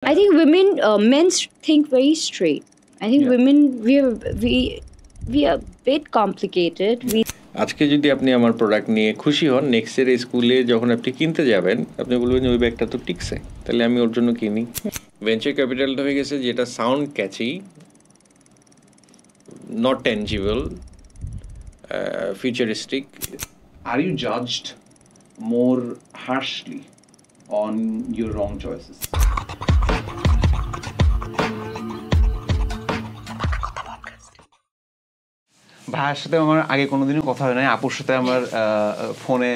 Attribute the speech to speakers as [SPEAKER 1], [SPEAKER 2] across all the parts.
[SPEAKER 1] I think women, men think very straight. I think women, we are a bit complicated.
[SPEAKER 2] আজকে যদি আপনি আমার product নিয়ে খুশি হন, নেক্সট ইয়ার স্কুলে যখন আপনি কিনতে যাবেন আপনি বলবেন ওই ব্যাগটা তো টিকছে, তাহলে আমি ওর জন্য কিনি। ভেঞ্চার ক্যাপিটালটা হয়ে গেছে যেটা sound catchy, not tangible, futuristic.
[SPEAKER 3] Are you judged more harshly on your wrong choices? ভাইয়ের সাথে আমার আগে কোনোদিনও কথা হয় নাই, আপুর সাথে আমার ফোনে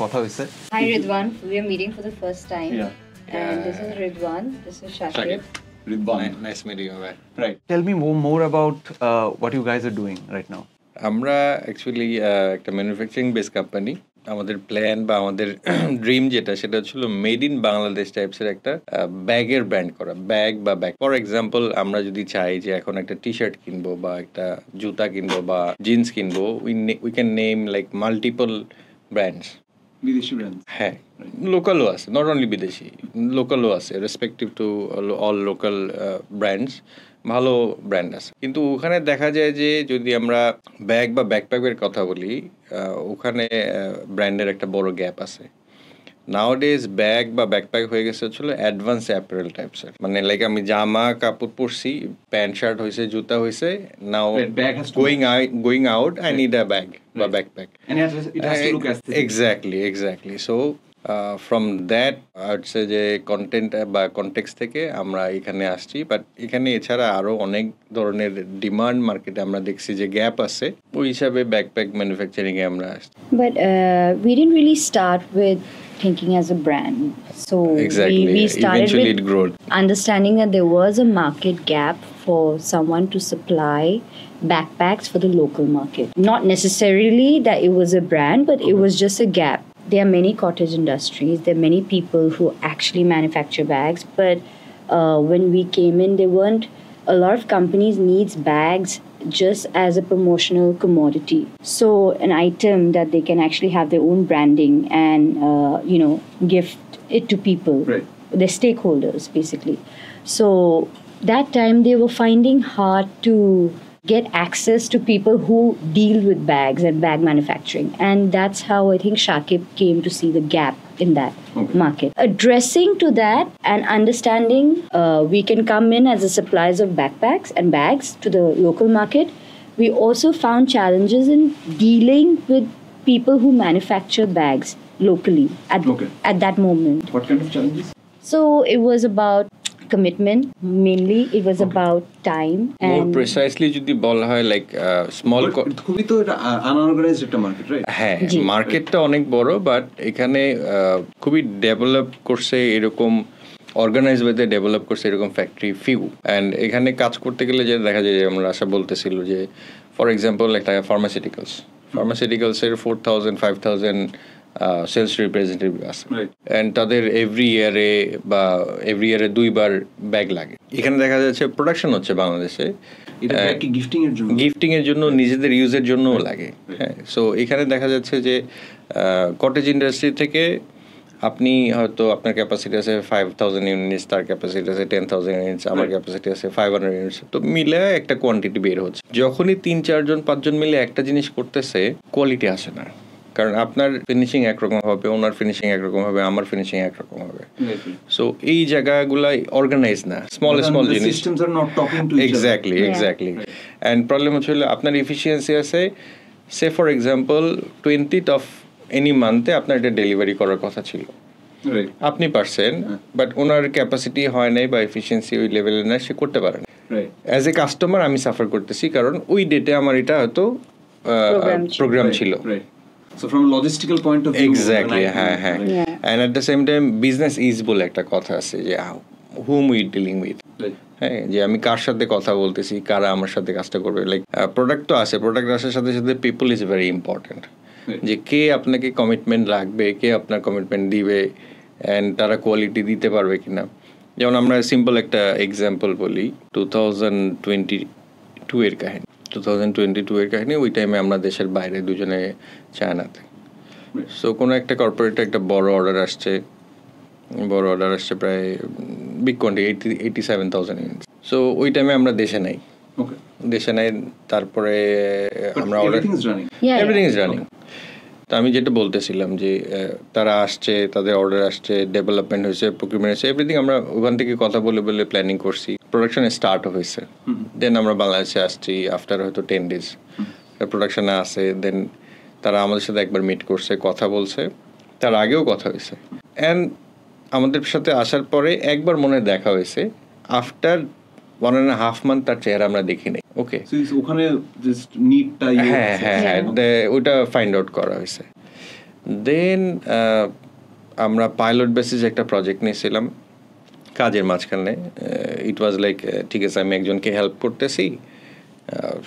[SPEAKER 3] কথা হয়েছে।
[SPEAKER 1] Hi Ridwan, we are meeting for the first time. And this is Ridwan, this is Shakib.
[SPEAKER 3] Ridwan,
[SPEAKER 2] nice meeting you.
[SPEAKER 3] Right. Tell me more about what you guys are doing right now.
[SPEAKER 2] আমরা actually একটা manufacturing base company. আমাদের plan বা আমাদের dream যেটা সেটা ছিল made in Bangladesh টাইপসের একটা ব্যাগের ব্র্যান্ড করা, ব্যাগ বা ব্যাগ। ফর এক্সাম্পল আমরা যদি চাই যে এখন একটা টি শার্ট কিনবো বা একটা জুতা কিনবো বা জিন্স কিনবো, we can name like multiple brands.
[SPEAKER 3] বিদেশি ব্র্যান্ড,
[SPEAKER 2] হ্যাঁ, লোকালও আছে, নট অনলি বিদেশি, লোকালও আছে, respective to all local brands, ভালো ব্র্যান্ড আছে। কিন্তু ওখানে দেখা যায় যে যদি আমরা ব্যাগ বা ব্যাকপ্যাকের কথা বলি, ওখানে ব্র্যান্ডের একটা বড় গ্যাপ আছে। নাওডেজ ব্যাগ বা ব্যাকপ্যাক হয়ে গেছে হচ্ছিল অ্যাডভান্স অ্যাপারেল টাইপসের, মানে লাইক আমি জামা কাপড় পরছি, প্যান্ট শার্ট হয়েছে, জুতা হয়েছে, now going out I need a bag বা backpack. Exactly. So from that হচ্ছে যে কন্টেন্ট বা কনটেক্সট থেকে আমরা এখানে আসছি। বাট এখানে এছাড়া আরও অনেক ধরনের ডিমান্ড মার্কেটে আমরা দেখছি যে গ্যাপ আছে, ওই হিসাবে ব্যাকপ্যাক ম্যানুফ্যাকচারিংয়ে আমরা আসছি।
[SPEAKER 1] But we didn't really start with thinking as a brand. So we started with understanding that there was a market gap for someone to supply backpacks for the local market. Not necessarily that it was a brand, but it was just a gap. There are many cottage industries. There are many people who actually manufacture bags. But when we came in, there weren't a lot of companies needs bags just as a promotional commodity. So an item that they can actually have their own branding and, gift it to people,
[SPEAKER 3] right,
[SPEAKER 1] their stakeholders, basically. So that time they were finding hard to get access to people who deal with bags and bag manufacturing. And that's how I think Shakib came to see the gap in that market. Addressing to that and understanding we can come in as a suppliers of backpacks and bags to the local market. We also found challenges in dealing with people who manufacture bags locally at that moment.
[SPEAKER 3] What kind of challenges?
[SPEAKER 1] So it was about commitment, mainly it was about time and
[SPEAKER 2] more precisely যদি বলা হয় like small,
[SPEAKER 3] খুবই তো এটা unorganised একটা market, right?
[SPEAKER 2] হ্যাঁ, মার্কেটটা অনেক বড়, বাট এখানে খুবই ডেভেলপ করছে এরকম অর্গানাইজ ওয়েতে ডেভেলপ করছে এরকম ফ্যাক্টরি ফিউ। অ্যান্ড এখানে কাজ করতে গেলে যে দেখা যায় যে আমরা আশা বলতেছিল যে ফর এক্সাম্পল একটা ফার্মাসিউটিক্যালসের 4,000 5,000 সেলস রিপ্রেজেন্টেটিভ আছে, অ্যান্ড তাদের এভরি ইয়ারে 2বার ব্যাগ লাগে। এখানে দেখা যাচ্ছে প্রোডাকশন হচ্ছে বাংলাদেশে, গিফটিং এর জন্য, নিজেদের ইউজের জন্যও লাগে। হ্যাঁ, সো এখানে দেখা যাচ্ছে যে কটেজ ইন্ডাস্ট্রি থেকে আপনি হয়তো আপনার ক্যাপাসিটি আছে 5,000 ইউনিটস, তার ক্যাপাসিটি আছে 10,000 ইউনিটস, আমার ক্যাপাসিটি আছে 500 ইউনিটস, তো মিলে একটা কোয়ান্টিটি বের হচ্ছে। যখনই 3-4 5 মিলে একটা জিনিস করতেছে, কোয়ালিটি আসে না, কারণ আপনার ফিনিশিং একরকম হবে, ওনার ফিনিশিং একরকম হবে, আমার ফিনিশিং একরকম হবে। সো এই জায়গাগুলাই অর্গানাইজ না, স্মল জিনিস, এক্স্যাক্টলি। অ্যান্ড প্রবলেম হচ্ছে আপনার এফিসিয়েন্সি আছে, say for example 20th of any মান্থে আপনার এটা ডেলিভারি করার কথা ছিল, আপনি পারছেন, বাট ওনার ক্যাপাসিটি হয় নাই বা এফিসিয়েন্সি ওই লেভেলের না, সে করতে পারেন। অ্যাজ এ কাস্টমার আমি সাফার করতেছি, কারণ ওই ডেটে আমার এটা হয়তো প্রোগ্রাম ছিল।
[SPEAKER 3] So from a logistical point of view,
[SPEAKER 2] exactly, হ্যাঁ। And at the same time business is বলে একটা কথা আছে যে whom we dealing with, হ্যাঁ, যে আমি কার সাথে কথা বলতেছি, কারা আমার সাথে কাজটা করবে। লাইক প্রোডাক্ট তো আছে, প্রোডাক্ট আসার সাথে সাথে পিপল ইজ ভেরি ইম্পর্টেন্ট, যে কে আপনাকে কমিটমেন্ট রাখবে, কে আপনার কমিটমেন্ট দিবে, অ্যান্ড তারা কোয়ালিটি দিতে পারবে কিনা। যেমন আমরা সিম্পল একটা এক্সাম্পল বলি, 2022 এর কাহিনী। ওই টাইমে আমরা দেশের বাইরে দুজনে চায়নাতে। সো কোনো একটা কর্পোরেটে একটা বড় অর্ডার আসছে প্রায় বিগ কোয়ান্টিটি 87,000 ইউনিট। সো ওই টাইমে আমরা দেশে নাই, তারপরে আমরা এভরিথিং ইজ রানিং। তো আমি যেটা বলতেছিলাম যে তারা আসছে, তাদের অর্ডার আসছে, ডেভেলপমেন্ট হয়েছে, প্রকিউরমেন্ট হয়েছে, এভরিথিং আমরা ওখান থেকে কথা বলে বলে প্ল্যানিং করছি, প্রোডাকশন স্টার্ট হয়েছে। দেন আমরা বাংলাদেশে আসছি আফটার হয়তো 10 days প্রোডাকশনে আসে। দেন তারা আমাদের সাথে একবার মিট করছে, কথা বলছে, তার আগেও কথা হয়েছে। অ্যান্ড আমাদের সাথে আসার পরে একবার মনে দেখা হয়েছে, আফটার 1.5 month তার চেহারা আমরা দেখি নাই। ওকে,
[SPEAKER 3] ওখানে জাস্ট নিডটা
[SPEAKER 2] হ্যাঁ ওইটা ফাইন্ড আউট করা হয়েছে। দেন আমরা পাইলট বেসিস একটা প্রজেক্ট নিয়েছিলাম কাজের মাঝখানে। ইট ওয়াজ লাইক ঠিক আছে, আমি একজনকে হেল্প করতেছি,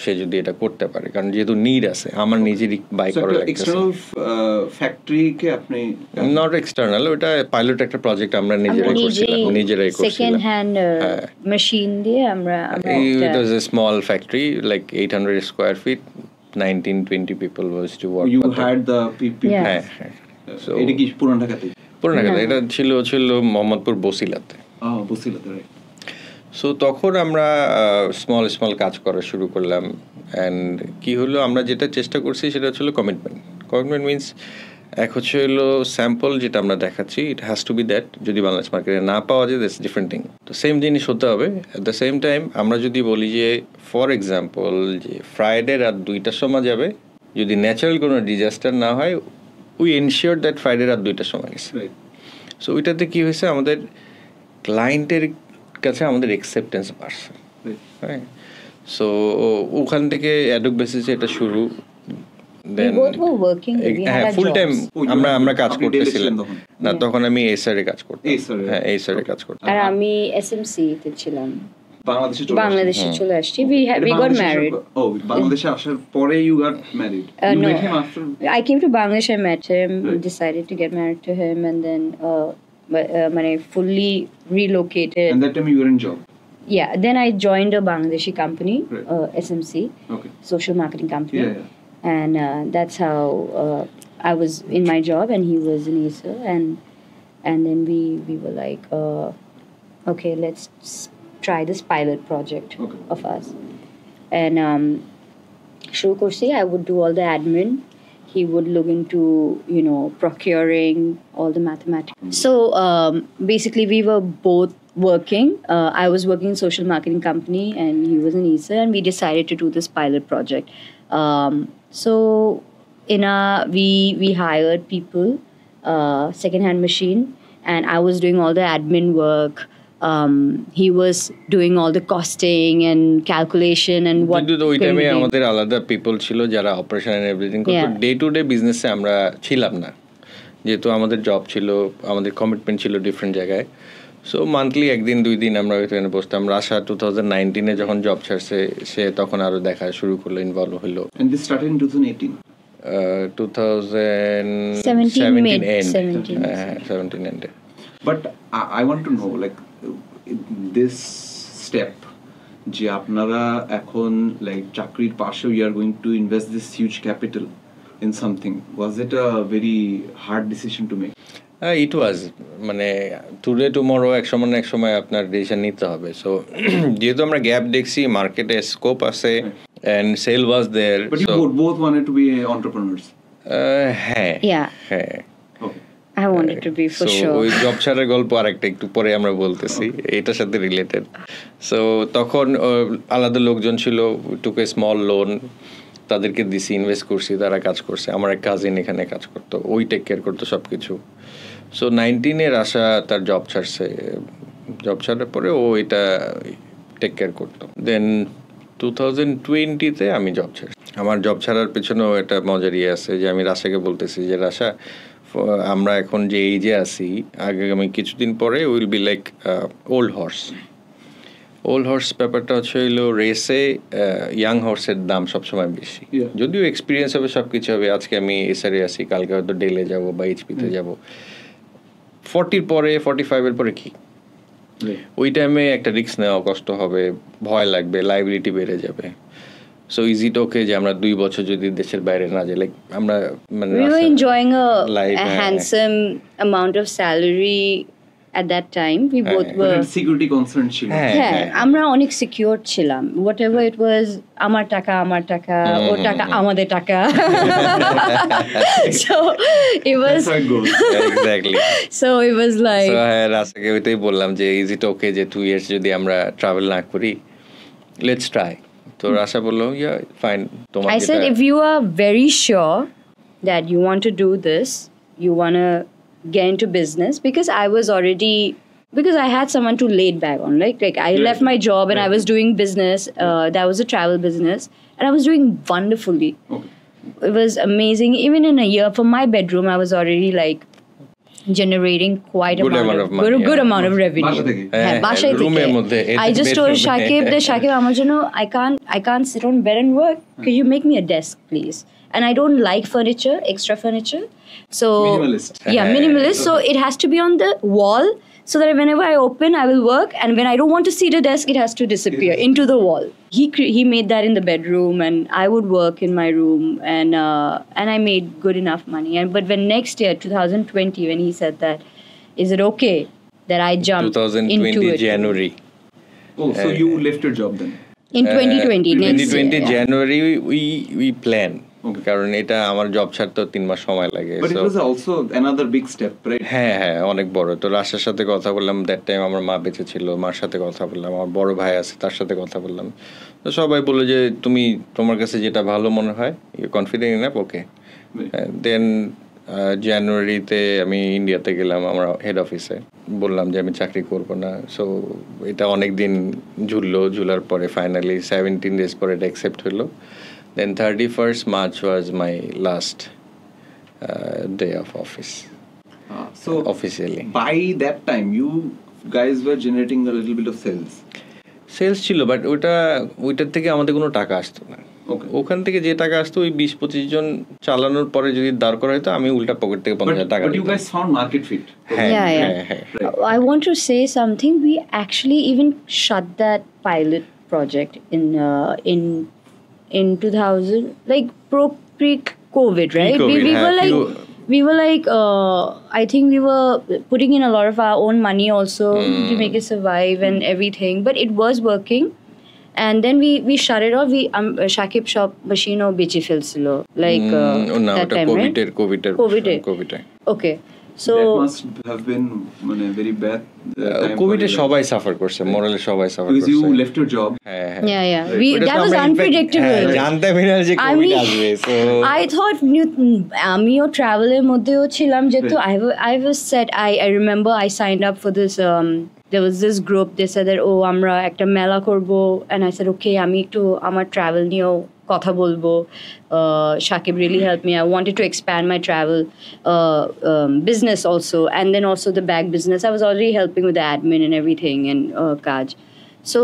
[SPEAKER 2] সে যদি এটা করতে পারে, কারণ যেহেতু নিড আছে, আমার নিজেরই বাই করা লাগছে।
[SPEAKER 3] এক্সটার্নাল ফ্যাক্টরিকে আপনি
[SPEAKER 2] নট এক্সটার্নাল, ওটা পাইলট একটা প্রজেক্ট আমরা নিজেরাই করছিলাম।
[SPEAKER 1] সেকেন্ড হ্যান্ড মেশিন দিয়ে আমরা
[SPEAKER 2] it was a small factory like 800 square feet, 19-20 people was to work.
[SPEAKER 3] You had the people.
[SPEAKER 2] হ্যাঁ।
[SPEAKER 3] So এটা কি পুরান ঢাকাতে?
[SPEAKER 2] এটা ছিল মোহাম্মদপুর বসিলাতে।
[SPEAKER 3] বসিলাতে, রাইট।
[SPEAKER 2] সো তখন আমরা স্মল কাজ করা শুরু করলাম। অ্যান্ড কি হলো, আমরা যেটা চেষ্টা করছি সেটা হচ্ছিল কমিটমেন্ট মিনস এক হলো স্যাম্পল যেটা আমরা দেখাচ্ছি, it has to be that. যদি বাংলাদেশ মার্কেটে না পাওয়া যায়, দ্যাটস ডিফারেন্ট থিং। তো সেম জিনিস হতে হবে। অ্যাট দ্য সেম টাইম আমরা যদি বলি যে ফর এক্সাম্পল যে ফ্রাইডে রাত 2টার সময় যাবে, যদি ন্যাচারাল কোনো ডিজাস্টার না হয়, উই এনশিওর দ্যাট ফ্রাইডে রাত 2টার সময় গেছে। সো ওইটাতে কি হয়েছে, আমাদের ক্লায়েন্টের কাছে আমাদের অ্যাকসেপ্টেন্স বাড়ছে। হ্যাঁ, সো ওখান থেকে অ্যাডক বেসিসে এটা শুরু। দেন ফুল টাইম আমরা কাজ করতেছিলাম না, তখন আমি এসআরে কাজ করতাম। এসআরে কাজ করতাম,
[SPEAKER 1] আর আমি এসএমসি তে ছিলাম।
[SPEAKER 3] বাংলাদেশে
[SPEAKER 1] চলে আসছি। we got married.
[SPEAKER 3] বাংলাদেশে আসার পরে you got married? You met him after?
[SPEAKER 1] I came to Bangladesh, I met him, decided to get married to him, and then I fully relocated.
[SPEAKER 3] And that time you were in job?
[SPEAKER 1] Yeah, then I joined a Bangladeshi company,
[SPEAKER 3] right.
[SPEAKER 1] SMC,
[SPEAKER 3] okay,
[SPEAKER 1] social marketing company.
[SPEAKER 3] Yeah.
[SPEAKER 1] And that's how I was in my job and he was in Acer, and then we were like, okay, let's try this pilot project of us. And Shuru Kursi, I would do all the admin. He would look into, procuring all the mathematics. So basically, we were both working. I was working in social marketing company, and he was in Acer, and we decided to do this pilot project. So we hired people, second-hand machine, and I was doing all the admin work. He was doing all the costing and calculation and what.
[SPEAKER 2] কিন্তু ওই টাইমে আমাদের আলাদা people ছিল যারা operation and everything করতো। Day to day বিজনেসে আমরা ছিলাম না, যেহেতু আমাদের জব ছিল, আমাদের কমিটমেন্ট ছিল ডিফারেন্ট জায়গায়। সো মান্থলি 1-2 দিন আমরা ওইখানে বসতাম। রাশা 2019-এ যখন জব ছাড়ছে, সে তখন আরো দেখা শুরু করলো, ইনভলভ হলো।
[SPEAKER 3] And this started in 2018?
[SPEAKER 2] 2017 end.
[SPEAKER 3] But I want to know, like, this step যে আপনারা এখন like চাকরির পাশে you are going to invest this huge capital in something, was it a very hard decision to make?
[SPEAKER 2] It was, today tomorrow এক সময় আপনার decision নিতে হবে। সো যেহেতু আমরা গ্যাপ দেখছি, মার্কেটে স্কোপ আছে and sale was there,
[SPEAKER 3] but you both wanted to be entrepreneurs?
[SPEAKER 2] হ্যাঁ।
[SPEAKER 3] Okay,
[SPEAKER 1] I wanted to be for sure.
[SPEAKER 2] ওই জব ছাড়ার গল্প আরেকটা একটু পরে আমরা বলতেছি, এটার সাথে রিলেটেড। সো তখন আলাদা লোকজন ছিল, টুক এ স্মল লোন, তাদেরকে দিছি, ইনভেস্ট করছি, তারা কাজ করছে। আমার এক কাজিন এখানে কাজ করতো, ওই টেক কেয়ার করতো সব কিছু। সো 19-এর আশা তার জব ছাড়ছে, জব ছাড়ার পরে ও এটা টেক কেয়ার করতো। দেন 2020-তে আমি জব ছাড়ছি। আমার জব ছাড়ার পেছনেও একটা মজার আছে যে আমি রাশাকে বলতেছি যে রাশা, আমরা এখন যে এইজে আছি, আগামী কিছুদিন পরে will be like old horse. ব্যাপারটা হলো রেসে ইয়াং হর্সের দাম সবসময় বেশি, যদিও এক্সপিরিয়েন্স হবে, সব কিছু হবে। আজকে আমি এসআরে আছি, কালকে হয়তো ডেলে যাব বা এইচপিতে যাব। 40-র পরে, 45-এর পরে কি ওই টাইমে একটা রিস্ক নেওয়া কষ্ট হবে, ভয় লাগবে, লাইবিলিটি বেড়ে যাবে। সো ইজ ইট ওকে যে আমরা 2 বছর যদি দেশের বাইরে না যাই, লাইক আমরা
[SPEAKER 1] we were enjoying a handsome amount of salary at that time. We both were
[SPEAKER 3] security concern ছিল
[SPEAKER 1] আমরা অনেক সিকিউর ছিলাম. Whatever it was, আমার টাকা ওর টাকা আমাদের টাকা. So it was
[SPEAKER 2] exactly.
[SPEAKER 1] So it was like
[SPEAKER 2] রাসাকে ওইটাই বললাম যে is it okay যে 2 years যদি আমরা ট্রাভেল না করি, let's try. তো রাসা বললো yeah fine.
[SPEAKER 1] I said if you are very sure that you want to do this, you want to get into business, because I had someone to laid back on, like I left my job and I was doing business, that was a travel business, and I was doing wonderfully. It was amazing. Even in a year, for my bedroom I was already like generating quite a good amount of revenue. I just told Shakib that Shakib, I can't sit on bed and work. Could you make me a desk, please? And I don't like furniture, extra furniture. So minimalist. So it has to be on the wall, so that whenever I open, I will work. And when I don't want to see the desk, it has to disappear into the wall. He made that in the bedroom, and I would work in my room, and I made good enough money. But when next year, 2020, when he said that, is it okay that I jumped 2020 into it?
[SPEAKER 2] January.
[SPEAKER 3] Oh, so you left your job then?
[SPEAKER 1] In 2020, next year.
[SPEAKER 2] January, we plan. কারণ এটা আমার job ছাড়তেও 3 মাস সময় লাগে.
[SPEAKER 3] But it was also another big step, right?
[SPEAKER 2] হ্যাঁ অনেক বড়. তো rusher সাথে কথা বললাম, দ্যাট টাইম আমার মা বেঁচে ছিল, মার সাথে কথা বললাম, আমার বড় ভাই আছে তার সাথে কথা বললাম. তো সবাই বললো যে তোমার কাছে যেটা ভালো মনে হয়, ইউ কনফিডেন্ট ইনাফ, ওকে. দেন জানুয়ারিতে আমি ইন্ডিয়াতে গেলাম আমার হেড অফিসে, বললাম যে আমি চাকরি করব না. সো এটা অনেক দিন ঝুলার পরে ফাইনালি 17 days পরে এটা অ্যাকসেপ্ট হলো. Then 31st March was my last day of office.
[SPEAKER 3] So
[SPEAKER 2] officially.
[SPEAKER 3] By that time, you guys were generating a little bit of sales.
[SPEAKER 2] Sales ছিল, বাট ওইটার থেকে আমাদের কোনো টাকা আসতো না. ওখান থেকে যে টাকা আসতো ওই 20-25 জন চালানোর পরে যদি দাঁড় করা হতো, আমি উল্টা পকেট থেকে 50,000 টাকা.
[SPEAKER 3] But you guys found market fit.
[SPEAKER 1] I want to say something. We actually even shut that pilot project in 2000, like pre-COVID, right? We were like I think we were putting in a lot of our own money also to make it survive and everything, but it was working. And then we shut it off. We Shakib shop machine or bechi filsilo like that time, COVID. Okay. So
[SPEAKER 3] that must have been very bad.
[SPEAKER 2] COVID সবাই suffer করছে, মোরালে সবাই suffer করছে.
[SPEAKER 3] Because you left your job.
[SPEAKER 1] Yeah. That was unpredictable.
[SPEAKER 2] জানতামই না যে Covid আসবে. So
[SPEAKER 1] I thought আমিও ট্রাভেলের মধ্যেও ছিলাম, যেহেতু I was set. I remember I signed up for this. There was this group. They said that আমরা একটা মেলা করব, and I said okay, আমি একটু আমার ট্রাভেল নিয়েও কথা বলবো. Shakib really helped me. I wanted to expand my travel business also, and then also the bag business. I was already helping with the admin and everything, and Kaj. So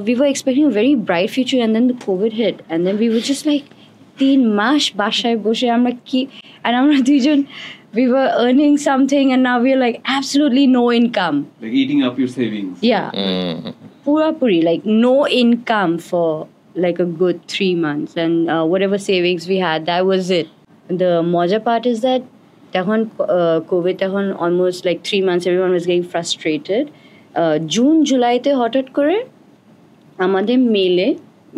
[SPEAKER 1] we were expecting a very bright future, and then the COVID hit, and then we were just like 3 মাস বাসায় বসে আমরা কি, and আমরা দুইজন we were earning something, and now we're like absolutely no income,
[SPEAKER 3] like eating up your savings.
[SPEAKER 1] Puri, like no income for like a good 3 months, and whatever savings we had, that was it. The moja part is that COVID almost like 3 months everyone was getting frustrated. June July te hotat kore amader maile,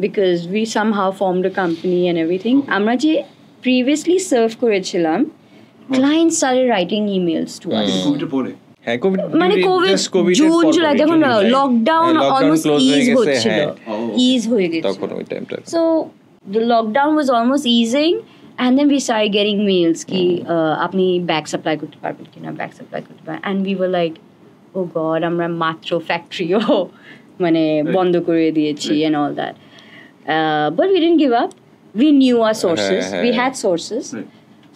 [SPEAKER 1] because we somehow formed a company and everything, amra je previously serve korechilam, clients started writing emails to us. COVID June July যখন lockdown almost is হয়ে গেছিল, so the lockdown was almost easing, and then we started getting mails ki apni bag supply korte parben kina, and we were like oh god, amra matro factory bondo kore diyechi and all that, but we didn't give up. We knew our sources. We had sources.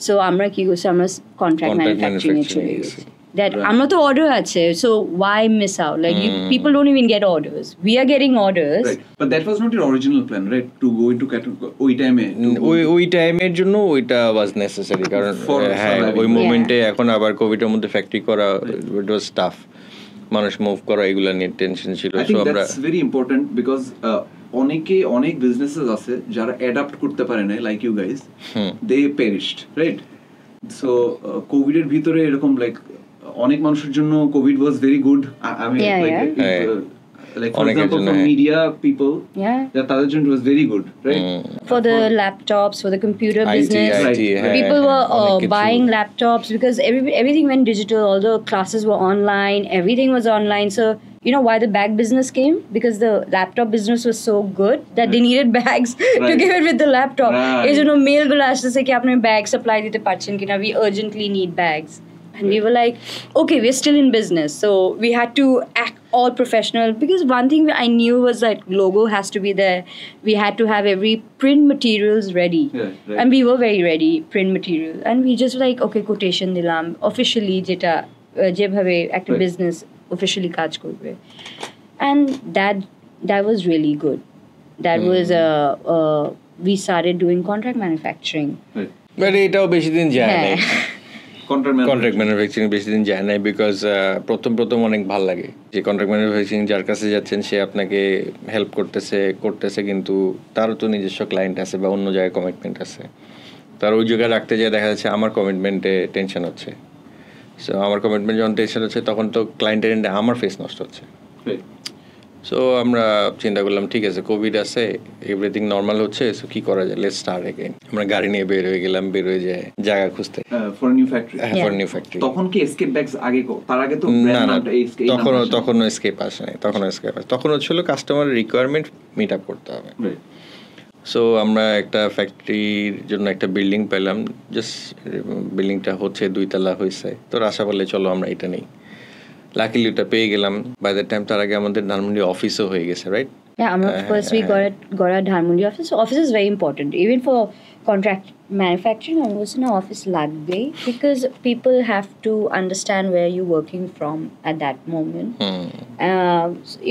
[SPEAKER 1] So আমরা কি করছি, আমরা contract manufacturing এ চলে গেছি. That আমরা তো order আছে, so why miss out? Like people don't even get orders. We are getting orders.
[SPEAKER 3] Right. But that was not your original plan, right? To go into ওই
[SPEAKER 2] টাইমের জন্য ওইটা was necessary, কারণ ওই মোমেন্টে এখন আবার কোভিডের মধ্যে ফ্যাক্টরি করা, it was tough. মানুষ মুভ করা এগুলা নিয়ে টেনশন ছিল.
[SPEAKER 3] So আমরা that's very important, because অনেক বিজনেসেস আছে যারা অ্যাডাপ্ট করতে পারে না, like you guys, they perished, right? So Covid এর ভিতরে এরকম লাইক অনেক মানুষের জন্য Covid was very good. Like for example, for media people, তাদের জন্য it was very good, right?
[SPEAKER 1] For the laptops, for the computer business,
[SPEAKER 2] IT,
[SPEAKER 1] people were buying laptops because everything went digital. All the classes were online, everything was online. So you know why the bag business came? Because the laptop business was so good that they needed bags to give it with the laptop. Is you know mail gulo ashtese ki apne bag supply dite parchen kina, we urgently need bags. And we were like, okay, we're still in business. So we had to act all professional because one thing I knew was that logo has to be there. We had to have every print materials ready. And we were very ready, print material. And we just like, okay, quotation dilam, officially jeta jebhabe একটা business officially কাজ করবে. And that was really good. That was we started doing contract manufacturing.
[SPEAKER 2] But এটাও বেশি দিন যায় না। Contract manufacturing বেশি দিন যায় না বিকজ প্রথম অনেক ভালো লাগে যে কন্ট্রাক্ট ম্যানুফ্যাকচারিং যার কাছে যাচ্ছেন সে আপনাকে হেল্প করতেছে কিন্তু তারও তো নিজস্ব ক্লায়েন্ট আছে বা অন্য জায়গায় কমিটমেন্ট আছে, তার ওই জায়গায় রাখতে যেয়ে দেখা যাচ্ছে আমার কমিটমেন্টে টেনশন হচ্ছে। সো আমার কমিটমেন্ট যখন টেনশন হচ্ছে তখন তো ক্লায়েন্টের এন্ডে আমার ফেস নষ্ট হচ্ছে। সো আমরা চিন্তা করলাম ঠিক আছে কোভিড আছে, এভরিথিং নর্মাল হচ্ছে, সো কি করা যায়, লেটস স্টার্ট এগেইন। আমরা গাড়ি নিয়ে বের হয়ে গেলাম, বের হয়ে যায় জায়গা খুঁজতে
[SPEAKER 3] for new factory.
[SPEAKER 2] For new factory.
[SPEAKER 3] তখন কি এসকেপ ব্যাগস আগে তার আগে তো
[SPEAKER 2] তখন এসকেপ আসে নাই, তখন হচ্ছিল কাস্টমারের রিকোয়ারমেন্ট মিট আপ করতে হবে। সো আমরা একটা ফ্যাক্টরির জন্য একটা বিল্ডিং পেলাম, জাস্ট বিল্ডিংটা হচ্ছে 2 তলা হয়েছে, তো আশা করলে চলো আমরা এটা নেই। লাকিলি ওটা পেয়ে গেলাম। বাই দ্যাট টাইম তার আগে আমাদের ধানমন্ডি অফিসও হয়ে গেছে, right?
[SPEAKER 1] First we got a Dhanmondi office. So office is very important. Even for contract manufacturing, also an office lagbe because people have to understand where you're working from at that moment.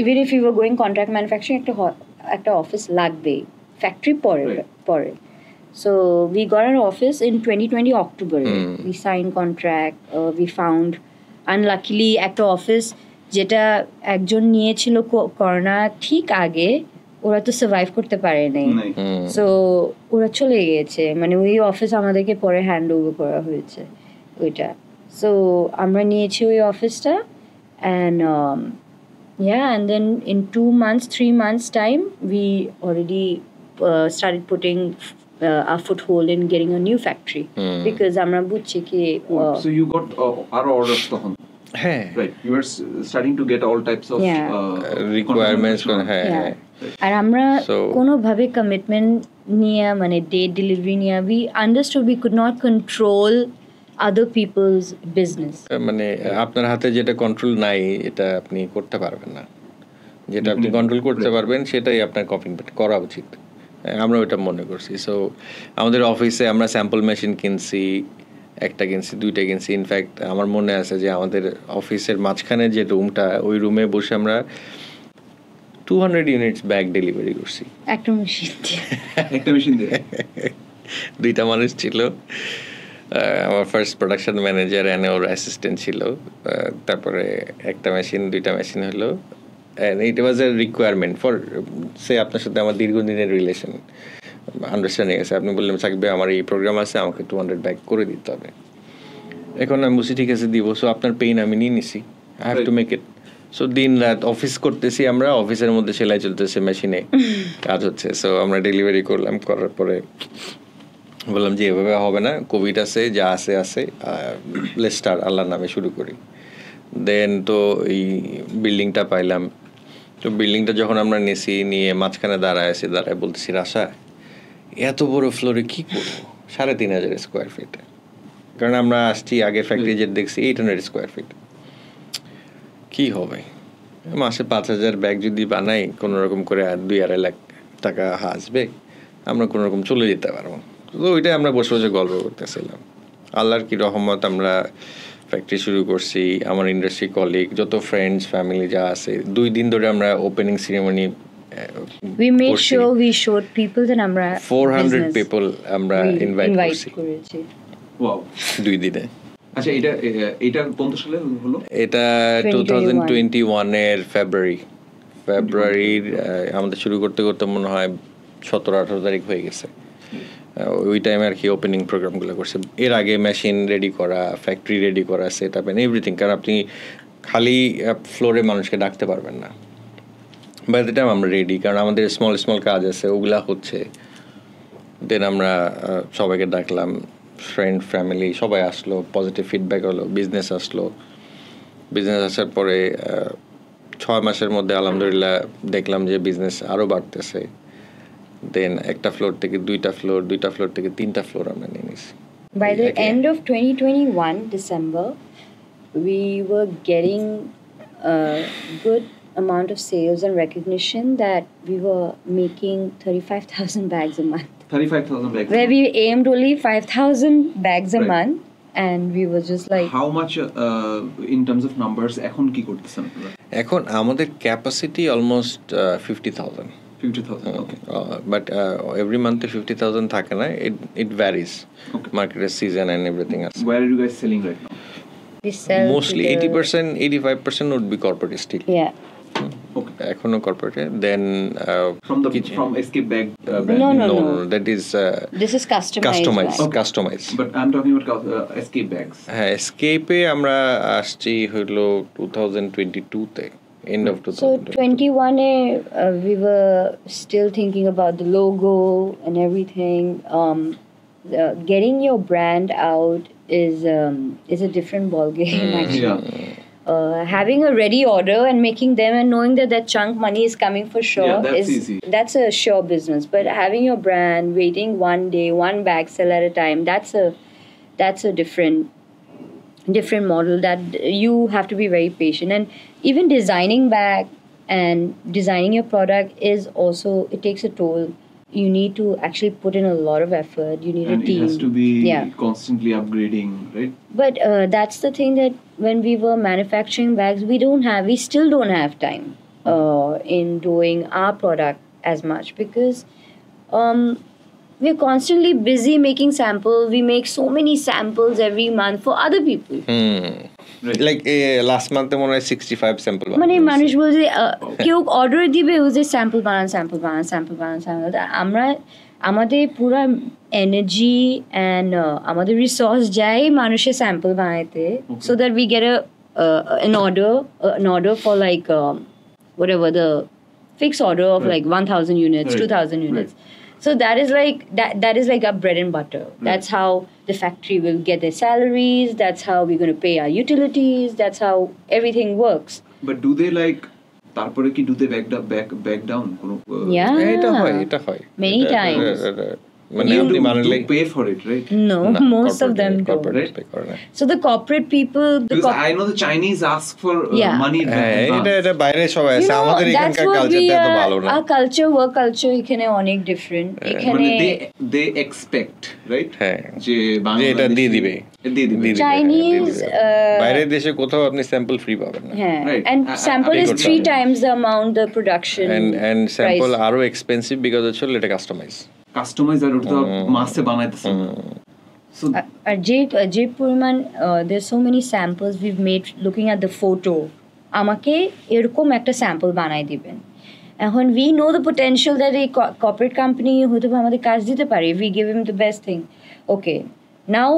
[SPEAKER 1] Even if you were going contract manufacturing, একটা office lagbe. Factory pore. So we got an office in 2020 October. We signed contract. We found, unluckily, একটা office যেটা একজন নিয়েছিল corona ঠিক আগে, ওরা তো survive করতে পারে নাই, সো ওরা চলে গেছে, মানে ওই অফিস আমাদেরকে পরে হ্যান্ড ওভার করা হয়েছে ওইটা। সো আমরা নিয়েছি ওই অফিসটা and then in 3 months time we already started putting our foothold in getting a new factory because আমরা বুঝছি কি
[SPEAKER 3] so you got our orders তখন right, you were starting to get all types of
[SPEAKER 2] requirements
[SPEAKER 1] আর আমরা কোনো ভাবে commitment নিয়ে মানে date delivery নিয়ে we understood we could not control other people's business.
[SPEAKER 2] মানে আপনার হাতে যেটা কন্ট্রোল নাই এটা আপনি করতে পারবেন না, যেটা আপনি কন্ট্রোল করতে পারবেন সেটাই আপনার কমিটমেন্ট করা উচিত, আমরা ওইটা মনে করছি। সো আমাদের অফিসে আমরা স্যাম্পল মেশিন কিনছি, একটা কিনছি, 2টা কিনছি। ইনফ্যাক্ট আমার মনে আছে যে আমাদের অফিসের মাঝখানে যে রুমটা, ওই রুমে বসে আমরা 200 ইউনিটস ব্যাগ ডেলিভারি করছি
[SPEAKER 1] একটা
[SPEAKER 3] মেশিন দিয়ে
[SPEAKER 2] 2টা মানুষ ছিল, আমার ফার্স্ট প্রোডাকশন ম্যানেজার এনে ওর অ্যাসিস্ট্যান্ট ছিল, তারপরে একটা মেশিন 2টা মেশিন হলো। And it was a requirement for say আপনার সাথে আমার দীর্ঘদিনের রিলেশন, আন্ডারস্ট্যান্ডিং আছে। আপনি বললেন থাকবে আমার এই প্রোগ্রাম আছে, আমাকে 200 ব্যাগ করে দিতে হবে। এখন আমি বলছি ঠিক আছে দিব, সো আপনার পেইন আমি নিয়ে নিছি, I have to make it. So দিন রাত অফিস করতেছি আমরা, অফিসের মধ্যে সেলাই চলতেছে, মেশিনে কাজ হচ্ছে। সো আমরা ডেলিভারি করলাম, করার পরে বললাম যে এভাবে হবে না, কোভিড আছে, যা আছে লেটস স্টার্ট, আল্লাহর নামে শুরু করি। দেন তো এই বিল্ডিংটা পাইলাম, তো বিল্ডিংটা যখন আমরা নিয়ে মাঝখানে দাঁড়ায় বলতেছি রাশা এত বড় ফ্লোরে কি করবো, 3500 স্কোয়ার ফিট, কারণ আমরা আসছি আগে ফ্যাক্টরি যে দেখছি 800 স্কোয়ার ফিট, কি হবে মাসে 5000 ব্যাগ যদি বানাই কোনো রকম করে, আর 2-2.5 লাখ টাকা আসবে, আমরা কোনো রকম চলে যেতে পারবো। তো ওইটাই আমরা বসে বসে গল্প করতেছিলাম। আল্লাহর কি রহমত, আমরা ফ্যাক্টরি শুরু করছি। আমার ইন্ডাস্ট্রি কলিগ, যত ফ্রেন্ডস ফ্যামিলি যা আছে, 2 দিন ধরে আমরা opening ceremony
[SPEAKER 1] we made sure we showed people that আমরা
[SPEAKER 2] 400 people আমরা ইনভাইট করেছি।
[SPEAKER 3] ওয়াও,
[SPEAKER 2] 2 দিনে।
[SPEAKER 3] আচ্ছা, এটা কোন সালে হলো?
[SPEAKER 2] এটা 2021 এর ফেব্রুয়ারির আমাদের শুরু করতে মনে হয় 17-18 তারিখ হয়ে গেছে। ওই টাইমে আর কি ওপেনিং প্রোগ্রামগুলো করছে। এর আগে মেশিন রেডি করা, ফ্যাক্টরি রেডি করা, সেট আপ এন্ড এভরিথিং, কারণ আপনি খালি ফ্লোরে মানুষকে ডাকতে পারবেন না। বাই দ্য টাইম আমরা রেডি, কারণ আমাদের স্মল স্মল কাজ আছে, ওগুলা হচ্ছে। দেন আমরা সবাইকে ডাকলাম, ফ্রেন্ড ফ্যামিলি সবাই আসলো, পজিটিভ ফিডব্যাক হলো, বিজনেস আসলো। বিজনেস আসার পরে 6 মাসের মধ্যে আলহামদুলিল্লাহ দেখলাম যে বিজনেস আরও বাড়তেছে। দেন একটা ফ্লোর থেকে 2টা ফ্লোর, 2টা ফ্লোর থেকে 3টা ফ্লোর আমরা নিয়ে নিয়েছি।
[SPEAKER 1] By the end of 2021 December, we were getting a good amount of sales and recognition that we were making 35,000 bags a month.
[SPEAKER 3] 35,000 bags.
[SPEAKER 1] Where we aimed only 5,000 bags a month, and we were just like.
[SPEAKER 3] How much in terms of numbers? এখন কি করতেছেন?
[SPEAKER 2] এখন আমাদের capacity almost 50,000.
[SPEAKER 3] 50,000. Okay.
[SPEAKER 2] But every month 50,000 থাকে না. It varies.
[SPEAKER 3] Okay.
[SPEAKER 2] Market season and everything else.
[SPEAKER 3] Where are you guys selling right now?
[SPEAKER 1] We sell
[SPEAKER 2] mostly 80%, 85% would be corporate still.
[SPEAKER 1] Yeah.
[SPEAKER 3] Okay.
[SPEAKER 2] এখনো corporate. Then
[SPEAKER 3] from Escape Bag brand.
[SPEAKER 1] No.
[SPEAKER 2] That is
[SPEAKER 1] this is customized.
[SPEAKER 3] Okay.
[SPEAKER 2] Customized.
[SPEAKER 3] But I'm talking about Escape Bags.
[SPEAKER 2] হ্যাঁ, Escape আমরা আসছি হলো 2022 তে. End of 2022.
[SPEAKER 1] So 21 we were still thinking about the logo and everything. Getting your brand out is a different ball game actually.
[SPEAKER 3] Yeah.
[SPEAKER 1] Having a ready order and making them and knowing that chunk money is coming for sure,
[SPEAKER 3] that's easy.
[SPEAKER 1] That's a sure business. But having your brand, waiting one day, one bag sell at a time, that's a different model that you have to be very patient. And even designing bag and designing your product is also, it takes a toll. You need to actually put in a lot of effort. You need
[SPEAKER 3] and
[SPEAKER 1] a team.
[SPEAKER 3] It has to be constantly upgrading, right?
[SPEAKER 1] But that's the thing, that when we were manufacturing bags, we still don't have time in doing our product as much, because we're constantly busy making samples. We make so many samples every month for other people.
[SPEAKER 3] Right.
[SPEAKER 2] Like last month মনে হয় 65 sample
[SPEAKER 1] মানে মানুষ বলছে কেউ order দিবে, ও যে sample বানান, আমরা আমাদের পুরো এনার্জি অ্যান্ড আমাদের রিসোর্স যায় মানুষের স্যাম্পল বানাইতে, so that we get an order for like whatever the fixed order of like 1,000 units, 2,000 units. So that is like our bread and butter. That's how the factory will get their salaries. That's how we're going to pay our utilities. That's how everything works.
[SPEAKER 3] But do they like তারপরে কি do they back down কোনো?
[SPEAKER 1] Yeah.
[SPEAKER 2] এটা হয়
[SPEAKER 1] Many times.
[SPEAKER 2] মানে আপনি মানলে
[SPEAKER 3] pay for it, right?
[SPEAKER 1] No, most of them don't.
[SPEAKER 3] Right?
[SPEAKER 1] So the corporate people,
[SPEAKER 3] because I know the Chinese ask for money.
[SPEAKER 2] এটা বাইরে সবাই আছে, আমাদের এখানকার কালচারটা তো ভালো না।
[SPEAKER 1] Our culture, work culture এখানে অনেক different. এখানে
[SPEAKER 3] they expect, right?
[SPEAKER 2] হ্যাঁ,
[SPEAKER 3] যে
[SPEAKER 2] এটা দিয়ে দিবে।
[SPEAKER 1] Chinese
[SPEAKER 2] বাইরের দেশে কোথাও আপনি স্যাম্পল ফ্রি পাবেন না।
[SPEAKER 1] হ্যাঁ, and sample is 3 times the amount the production.
[SPEAKER 2] And sample আরো expensive because হচ্ছে এটা কাস্টমাইজ
[SPEAKER 3] আর ওটা মাসে বানাইতেছে। So
[SPEAKER 1] যে পরিমাণ there's so many samples we've made looking at the photo, আমাকে এরকম একটা স্যাম্পল বানাই দিবেন। এখন we know the potential that a corporate company হয়তো আমাদের কাজ দিতে পারে if we give him the best thing. Okay, now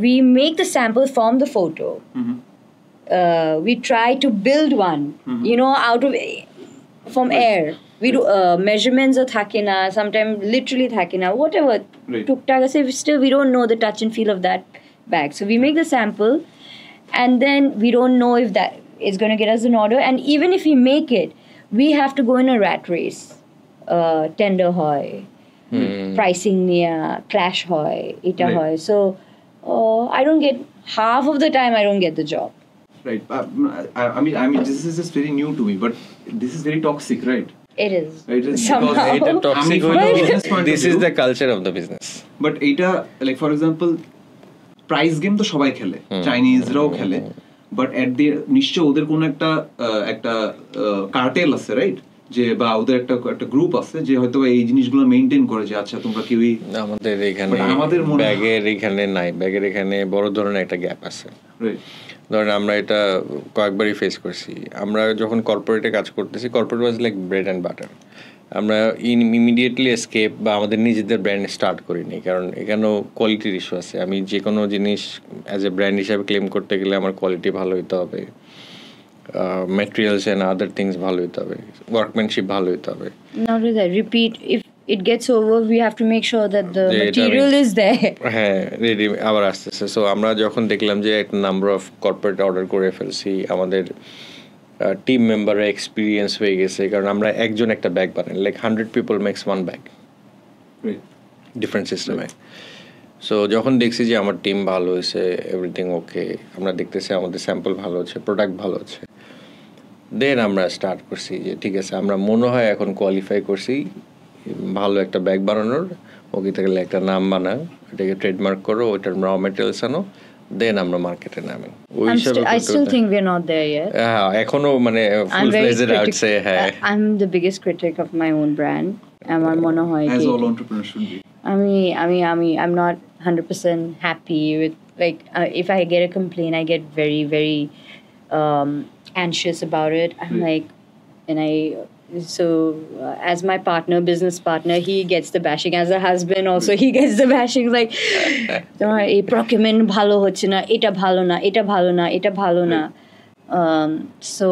[SPEAKER 1] we make the sample from the photo. We try to build one, out of from air. We do measurements of থাকে না, sometimes literally থাকে না, whatever. টুকটাক আছে, still we don't know the touch and feel of that bag. So we make the sample, and then we don't know if that is going to get us an order. And even if we make it, we have to go in a rat race. Tender হয়, pricing নিয়ে clash হয়, এটা হয়. So I don't get, half of the time I don't get the job.
[SPEAKER 3] Right. I mean, this is just very new to me, but this is very toxic, right?
[SPEAKER 1] It is.
[SPEAKER 2] Somehow. Toxic. This is the culture of the business.
[SPEAKER 3] But এটা, like for example, price game তো সবাই খেলে, চাইনিজরাও খেলে, but at the নিশ্চয় ওদের কোন একটা cartel আছে, রাইট? যে বা ওদের একটা গ্রুপ আছে যে হয়তো এই জিনিসগুলো মেইনটেইন করে, যে আচ্ছা তোমরা কেউই
[SPEAKER 2] আমাদের এখানে নাই, ব্যাগের এখানে বড় ধরনের একটা গ্যাপ আছে। ধরেন আমরা এটা কয়েকবারই ফেস করছি। আমরা যখন কর্পোরেটে কাজ করতেছি, corporate was like bread and butter, আমরা ইমিডিয়েটলি এসকেপ বা আমাদের নিজেদের ব্র্যান্ড স্টার্ট করিনি, কারণ এখানেও কোয়ালিটির ইস্যু আছে। আমি যে কোনো জিনিস অ্যাজ এ ব্র্যান্ড হিসাবে ক্লেম করতে গেলে আমার কোয়ালিটি ভালো হইতে হবে, ম্যাটেরিয়ালস অ্যান্ড আদার থিংস ভালো হইতে হবে, ওয়ার্কম্যানশিপ ভালো হইতে হবে।
[SPEAKER 1] Not only that, repeat, if it gets over, we have to make sure that the material is there.
[SPEAKER 2] হ্যাঁ, রেডি আবার আসতেছে। সো আমরা যখন দেখলাম যে একটা নাম্বার অফ কর্পোরেট অর্ডার করে ফেলছি, আমাদের টিম মেম্বাররা এক্সপিরিয়েন্স হয়ে গেছে, কারণ আমরা একজন একটা ব্যাগ বানাই, like 100 people makes one bag, different সিস্টেমে। সো যখন দেখছি যে আমার টিম ভালো হয়েছে, এভরিথিং ওকে, আমরা দেখতেছি আমাদের স্যাম্পল ভালো হচ্ছে, প্রোডাক্ট ভালো হচ্ছে, দেন আমরা স্টার্ট করছি যে ঠিক আছে আমরা মনে হয় এখন কোয়ালিফাই করছি ভালো একটা ব্যাগ বানানোর। ওকে থাকলে একটা নাম বানাও, এটাকে ট্রেডমার্ক করো, ওইটার র ম্যাটেরিয়ালস আনো, দেন আমরা মার্কেটে নামি।
[SPEAKER 1] I still think we're not there yet.
[SPEAKER 2] হ্যাঁ, এখনো মানে ফুল ফ্লেজড আউটসে। হ্যাঁ,
[SPEAKER 1] I'm the biggest critic of my own brand. আমার মনে হয়
[SPEAKER 3] as all entrepreneurs should be.
[SPEAKER 1] I'm not 100% happy with, like, if I get a complaint, I get very, very anxious about it. I'm like, and as my business partner, he gets the bashing. As a husband also, he gets the bashing, like, এই procurement ভালো হচ্ছে না, এটা ভালো না, এটা ভালো না, এটা ভালো না. So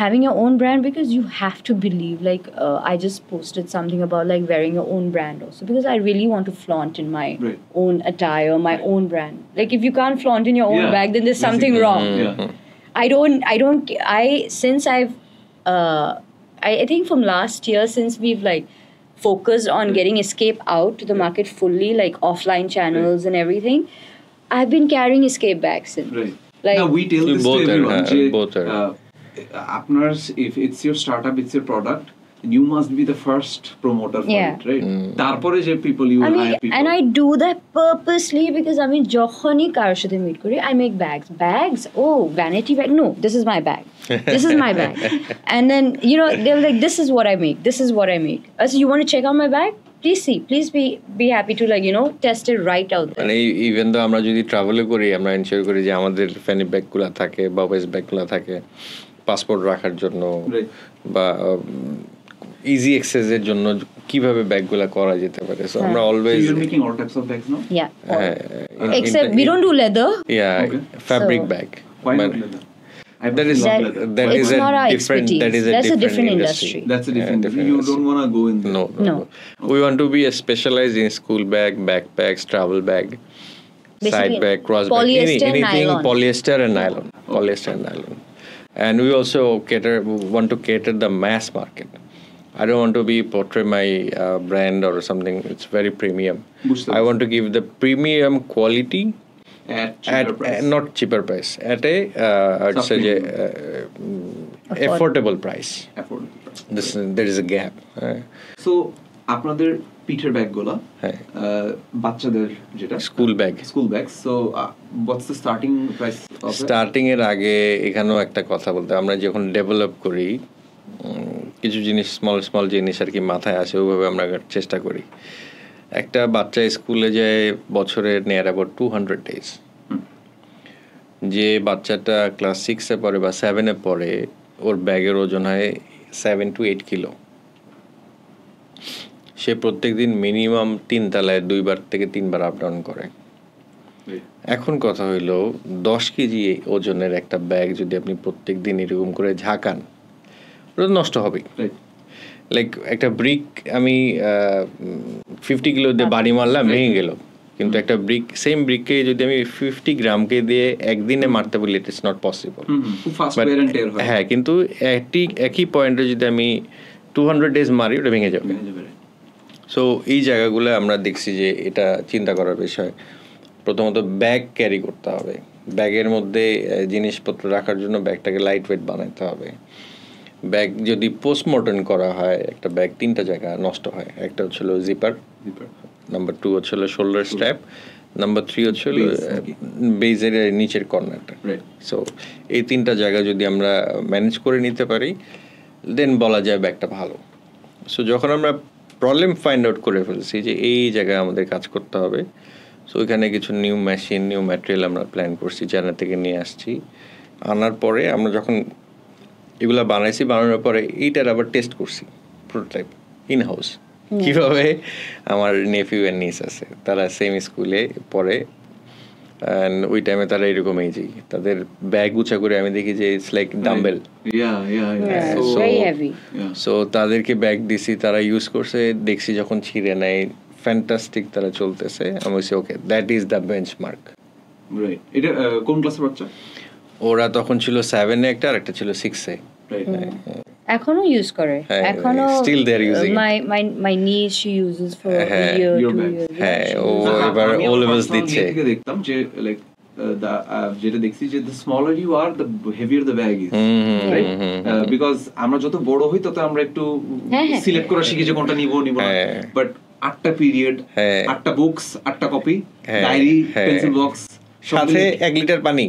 [SPEAKER 1] having your own brand, because you have to believe, like, I just posted something about like wearing your own brand also, because I really want to flaunt in my own attire, my own brand. Like, if you can't flaunt in your own bag, then there's something wrong. I think from last year, since we've like focused on getting Escape out to the market fully, like offline channels and everything, I've been carrying Escape bags in.
[SPEAKER 3] Like, now we tell this to everyone, if it's your startup, it's your product, you must be the first promoter for it, right? Tarpore je people you hire people.
[SPEAKER 1] And I do that purposely, because jokhoni karar sathe meet kori, I make bags, oh, vanity bag, no, this is my bag, this is my bag. And then, they're like, this is what I make, so you want to check out my bag? Please be happy to, like, test it right out there.
[SPEAKER 2] And even though আমরা যদি travel করি, আমরা ensure করি যে আমাদের ফ্যানি ব্যাগগুলো থাকে বা ওয়েস্ট ব্যাগগুলো থাকে পাসপোর্ট রাখার জন্য বা ইজি অ্যাক্সেসের জন্য কিভাবে ব্যাগগুলো করা যেতে পারে। সো আমরা always
[SPEAKER 3] you're making all types of bags now?
[SPEAKER 1] Yeah. Except we don't do leather.
[SPEAKER 2] Yeah, okay. Fabric bag.
[SPEAKER 3] Why not leather?
[SPEAKER 2] That is a different industry.
[SPEAKER 3] That's a different. You don't want to go in there.
[SPEAKER 2] No. We want to be specialized in school bag, backpacks, travel bag, side bag, cross bag, anything polyester and nylon. And we also want to cater the mass market. I don't want to portray my brand or something. It's very premium. I want to give the premium quality at not cheaper price, at a I'd say affordable price. There is a gap.
[SPEAKER 3] So আপনাদের পিঠের ব্যাগগুলো বাচ্চাদের যেটা
[SPEAKER 2] school bag,
[SPEAKER 3] so what's the starting price of it?
[SPEAKER 2] Starting এর আগে এখানেও একটা কথা বলতে, আমরা যখন ডেভেলপ করি কিছু জিনিস স্মল জিনিস আর কি মাথায় আসে, ওইভাবে আমরা চেষ্টা করি। একটা বাচ্চা স্কুলে যায় বছরে নিয়ার অ্যাবাউট 200 days। যে বাচ্চাটা ক্লাস 6-এ পড়ে বা 7-এ পড়ে, ওর ব্যাগের ওজন হয় 7 to 8 কিলো। সে প্রত্যেকদিন মিনিমাম 3 তলায় 2 থেকে 3 বার আপ ডাউন করে। এখন কথা হইল 10 কেজি ওজনের একটা ব্যাগ যদি আপনি প্রত্যেকদিন এরকম করে ঝাঁকান, ওটা নষ্ট হবে। লাইক একটা ব্রিক আমি 50 কিলো দিয়ে বাড়ি মারলাম, ভেঙে গেল, কিন্তু একটা সেম ব্রিককে যদি আমি 50 গ্রামকে দিয়ে একদিনে মারতে বলি, ইট ইজ নট পসিবল। হ্যাঁ, কিন্তু একই পয়েন্টে যদি আমি 200 days মারি, ওটা ভেঙে যাবে। সো এই জায়গাগুলো আমরা দেখছি যে এটা চিন্তা করার বিষয়। প্রথমত ব্যাগ ক্যারি করতে হবে, ব্যাগের মধ্যে জিনিসপত্র রাখার জন্য ব্যাগটাকে লাইট ওয়েট বানাতে হবে। ব্যাগ যদি পোস্টমর্টম করা হয়, একটা ব্যাগ 3টা জায়গা নষ্ট হয়। একটা হচ্ছিল জিপার, নাম্বার 2 হচ্ছিল শোল্ডার স্ট্র্যাপ, নাম্বার 3 হচ্ছিল বেজের নিচের কর্নারটা। সো এই 3টা জায়গা যদি আমরা ম্যানেজ করে নিতে পারি, দেন বলা যায় ব্যাগটা ভালো। সো যখন আমরা প্রবলেম ফাইন্ড আউট করে ফেলছি যে এই জায়গায় আমাদের কাজ করতে হবে, সো ওইখানে কিছু নিউ মেশিন, নিউ ম্যাটেরিয়াল আমরা প্ল্যান করছি, চায়না থেকে নিয়ে আসছি। আনার পরে আমরা যখন এগুলো বানানোর পরে এইটার আবার টেস্ট করছি, প্রোটোটাইপ ইন হাউস। কিভাবে? আমার নেফিউ এন্ড নিস আছে, তারা সেম স্কুলে পড়ে, and ওই টাইমে তারা এরকম এইজই, তাদের ব্যাগ উঁচা করে আমি দেখি যে ইটস লাইক ডাম্বেল, সো তাদেরকে ব্যাগ দিছি, তারা ইউজ করছে, দেখছি যখন ছিঁড়ে নেয় ফ্যান্টাস্টিক, তারা চলতেছে। আমি বলছি okay, that is the benchmark.
[SPEAKER 3] Right. এটা কোন ক্লাসের বাচ্চা?
[SPEAKER 2] ওরা তখন ছিল 7 এ একটা, আর একটা ছিল 6 এ।
[SPEAKER 1] এখনো ইউজ করে, এখনো
[SPEAKER 2] still they R using.
[SPEAKER 1] My niece she uses for year 2 year.
[SPEAKER 2] হ্যাঁ, ও এবার ও লেভেলস দিচ্ছে।
[SPEAKER 3] থেকে দেখতাম যে লাইক যেটা দেখছি যে the smaller you are the heavier the bag is, right? Because আমরা যত বড় হই তত আমরা একটু সিলেক্ট করা শিখি যে কোনটা নিব না, বাট 8টা পিরিয়ড, 8টা বুকস, 8টা কপি, ডায়েরি, পেন্সিল বক্স,
[SPEAKER 2] সাথে 1 লিটার পানি,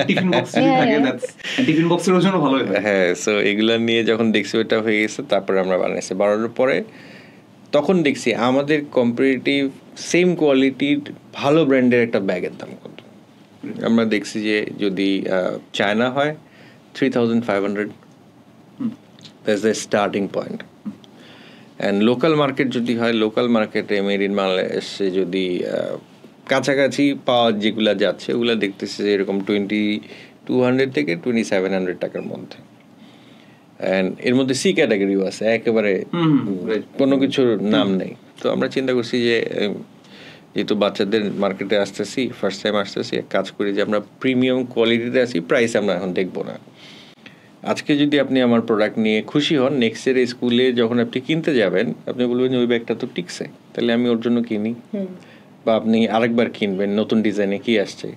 [SPEAKER 3] টিফিন বক্স থাকে, টিফিন বক্সের ওজনও ভালো হয়।
[SPEAKER 2] হ্যাঁ, সো এগুলা নিয়ে যখন দেখছি ওটা হয়ে গেছে, তারপরে আমরা বানাইছি। বানানোর পরে তখন দেখছি আমাদের কম্পারেটিভ সেম কোয়ালিটির ভালো ব্র্যান্ডের একটা ব্যাগের দাম কত। আমরা দেখছি যে যদি চায়না হয় 3500, that's the starting point, and local market যদি হয়, লোকাল মার্কেটে মেড ইন বাংলাদেশে যদি কাছাকাছি পাওয়া যেগুলো যাচ্ছে, ওগুলো দেখতেছি যে এরকম 2200 থেকে 2700 টাকার মধ্যে। অ্যান্ড এর মধ্যে সি ক্যাটাগরিও আছে, একেবারে কোনো কিছুর নাম নেই। তো আমরা চিন্তা করছি যে যেহেতু বাচ্চাদের মার্কেটে আসতেছি, ফার্স্ট টাইম আসতেছি, কাজ করি যে আমরা প্রিমিয়াম কোয়ালিটিতে আসি, প্রাইস আমরা এখন দেখবো না। আজকে যদি আপনি আমার প্রোডাক্ট নিয়ে খুশি হন, নেক্সট ইয়ার স্কুলে যখন আপনি কিনতে যাবেন, আপনি বলবেন যে ওই ব্যাগটা তো টিকছে, তাহলে আমি ওর জন্য কিনি। বা আপনি আরেকবার কিনবেন নতুন ডিজাইনে কি আসছে।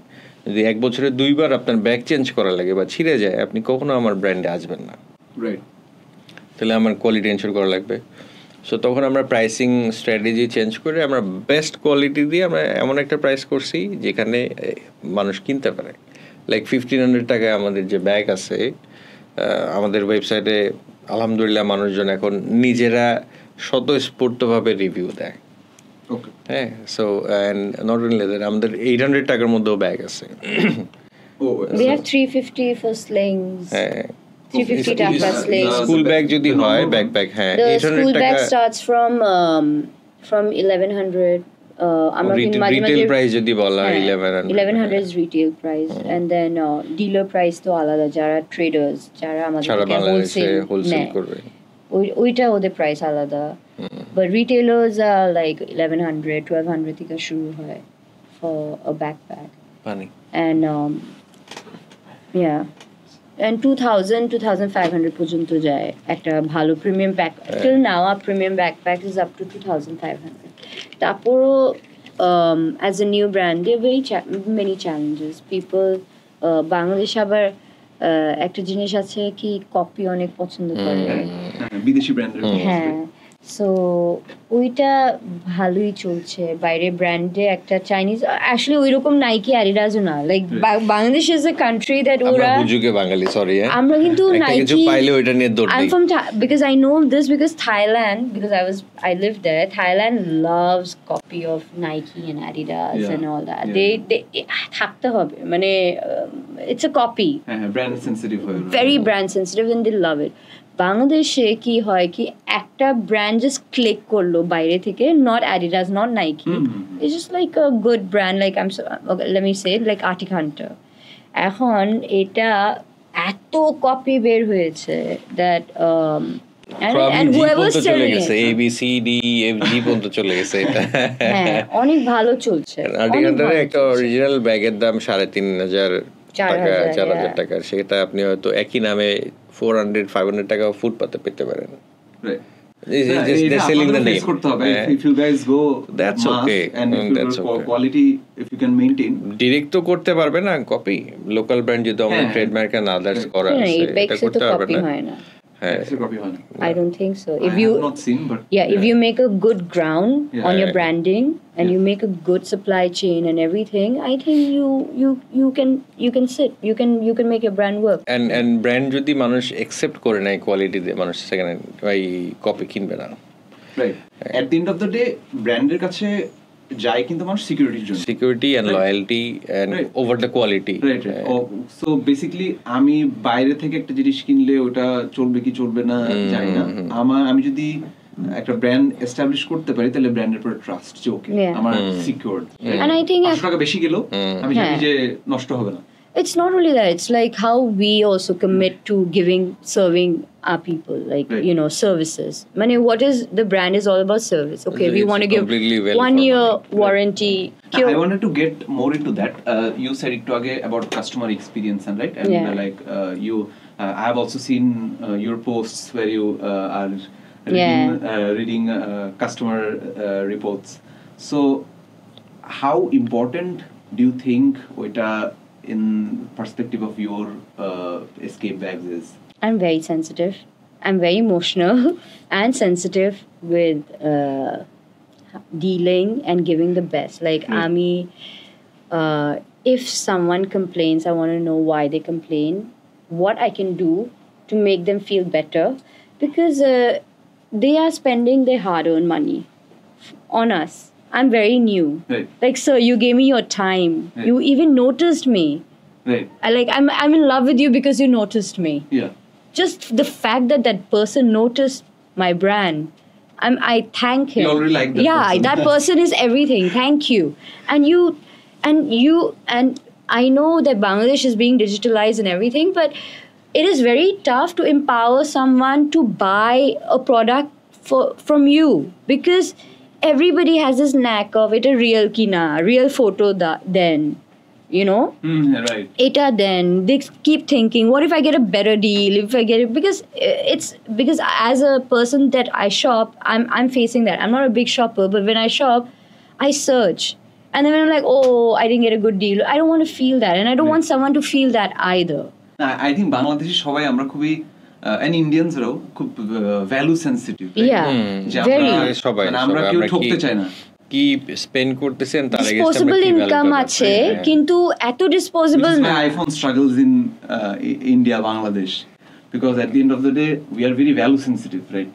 [SPEAKER 2] যদি 1 বছরে 2 বার আপনার ব্যাগ চেঞ্জ করা লাগে বা ছিঁড়ে যায়, আপনি কখনো আমার ব্র্যান্ডে আসবেন না। তাহলে আমার কোয়ালিটি এনশিওর করা লাগবে। সো তখন আমরা প্রাইসিং স্ট্র্যাটেজি চেঞ্জ করে আমরা বেস্ট কোয়ালিটি দিয়ে আমরা এমন একটা প্রাইস করছি যেখানে মানুষ কিনতে পারে। লাইক 1500 টাকায় আমাদের যে ব্যাগ আছে, আমাদের ওয়েবসাইটে আলহামদুলিল্লাহ মানুষজন এখন নিজেরা স্বতঃস্ফূর্তভাবে রিভিউ দেয়। হ্যাঁ, so and not only that, আমাদের 800 টাকার মধ্যেও ব্যাগ আছে।
[SPEAKER 1] We have 350 for slings. 350 টাকা sling.
[SPEAKER 2] স্কুল ব্যাগ যদি হয়, ব্যাকপ্যাক, হ্যাঁ, 800 টাকা।
[SPEAKER 1] The school bag starts from 1100. আমরা
[SPEAKER 2] রিটেল প্রাইস যদি বলা
[SPEAKER 1] 1100 is retail price, and then dealer price তো আলাদা, যারা ট্রেডার্স, যারা আমাদের হোলসেল
[SPEAKER 2] করবে,
[SPEAKER 1] ওইটা ওদের প্রাইস আলাদা। But retailers are like 1100, 1200 থেকে শুরু হয় for a backpack.
[SPEAKER 2] Funny.
[SPEAKER 1] And and 2500 পর্যন্ত যায় একটা ভালো premium back. Till now our premium backpack is up to 2500. তারপরও as a new brand there are very many challenges. People Bangladesh আবার একটা জিনিস আছে কি, কপি অনেক পছন্দ করে
[SPEAKER 3] বিদেশি ব্র্যান্ডের।
[SPEAKER 1] হ্যাঁ, সো ওইটা ভালোই চলছে। বাইরে ব্র্যান্ডে একটা চাইনিজ, অ্যাকচুয়ালি ওইরকম নাইকি অ্যাডিডাসও না, like Bangladesh is a country that ওরা
[SPEAKER 2] বুঝুকে বাঙালি, সরি
[SPEAKER 1] আমরা কিন্তু নাইকি
[SPEAKER 2] কিছু পাইলে ওইটা নিয়ে দৌড় দিই।
[SPEAKER 1] I'm from because I know this because Thailand, because I lived there. Thailand loves copy of Nike and Adidas and all that. They থাকতে হবে, মানে it's a copy.
[SPEAKER 3] Brand sensitive,
[SPEAKER 1] very brand sensitive, and they love it. বাংলাদেশে কি হয় কি, একটা brand just click করলো বাইরে থেকে, not Adidas, not Nike, it's just like a good brand, like let me say like Arctic Hunter. এখন এটা এত কপি বের হয়েছে that and whoever selling it,
[SPEAKER 2] A B C D F G পর্যন্ত চলে গেছে এটা।
[SPEAKER 1] হ্যাঁ, অনেক ভালো চলছে।
[SPEAKER 2] Arctic Hunter একটা অরিজিনাল ব্যাগের দাম 3500 টাকা, 4000 টাকা। সেটা আপনি হয়তো একই নামে 400-500 টাকা ফুটপাতে পেতে পারেন।
[SPEAKER 3] They're selling the name. If you guys go,
[SPEAKER 2] that's okay,
[SPEAKER 3] and if you quality, if you can maintain,
[SPEAKER 2] direct তো করতে পারবে না কপি। লোকাল ব্র্যান্ড যদি আমরা ট্রেডমার্ক এন্ড আদার্স করা আছে, এটা করতে পারবে না।
[SPEAKER 1] I don't think so. If you
[SPEAKER 3] have not seen, but
[SPEAKER 1] if you make a good ground on your branding and you make a good supply chain and everything, I think you can sit. You can make your brand work.
[SPEAKER 2] And brand যদি মানুষ accept করে না quality দিয়ে, মানুষ সেখানে ওই copy কিনবে না।
[SPEAKER 3] Right. At the end of the day, ব্র্যান্ডের কাছে যায় কিন্তু মানুষ সিকিউরিটির জন্য,
[SPEAKER 2] security and loyalty and over the quality.
[SPEAKER 3] So basically আমি বাইরে থেকে একটা জিনিস কিনলে ওটা চলবে কি চলবে না জানি না, আমি যদি একটা ব্র্যান্ড এস্টাবলিশ করতে পারি তাহলে ব্র্যান্ডের উপর ট্রাস্ট যে ওকে আমার সিকিউরড,
[SPEAKER 1] and I think
[SPEAKER 3] 500 টাকা বেশি গেল আমি জানি যে নষ্ট হবে না।
[SPEAKER 1] It's not only that, it's like how we also commit to serving our people, like, services. I mean, what is the brand is all about service. Okay, we want to give 1 year warranty.
[SPEAKER 3] I wanted to get more into that. You said it about customer experience, and right? And I have also seen your posts where you are reading customer reports. So, how important do you think in perspective of your escape bags is?
[SPEAKER 1] I'm very sensitive. I'm very emotional and sensitive with dealing and giving the best. Like, Ami, if someone complains, I want to know why they complain, what I can do to make them feel better, because they are spending their hard-earned money on us. I'm very new.
[SPEAKER 3] Right.
[SPEAKER 1] Like, sir, you gave me your time.
[SPEAKER 3] Right.
[SPEAKER 1] You even noticed me.
[SPEAKER 3] Right.
[SPEAKER 1] I'm in love with you because you noticed me.
[SPEAKER 3] Yeah.
[SPEAKER 1] Just the fact that person noticed my brand, I thank him.
[SPEAKER 3] You already like that person.
[SPEAKER 1] That person is everything. Thank you. And I know that Bangladesh is being digitalized and everything, but it is very tough to empower someone to buy a product from you, because everybody has this knack of it a real kina, real photo then.
[SPEAKER 3] Right.
[SPEAKER 1] Then they keep thinking, what if I get a better deal? If I get it, because as a person that I shop, I'm facing that. I'm not a big shopper, but when I shop, I search, and then when I'm like, oh, I didn't get a good deal, I don't want to feel that, and I don't want someone to feel that either.
[SPEAKER 3] I think Bangladeshi সবাই আমরা খুবই and Indians রাও খুব value sensitive.
[SPEAKER 1] সবাই
[SPEAKER 3] আমরা কেউ ঠকতে চাই না।
[SPEAKER 2] কি স্পেন্ড করতেছেন তার
[SPEAKER 1] ডিসপোজেবল ইনকাম আছে, কিন্তু এত ডিসপোজেবল না।
[SPEAKER 3] iPhone struggles in India, Bangladesh, because at the end of the day we are very value sensitive, right?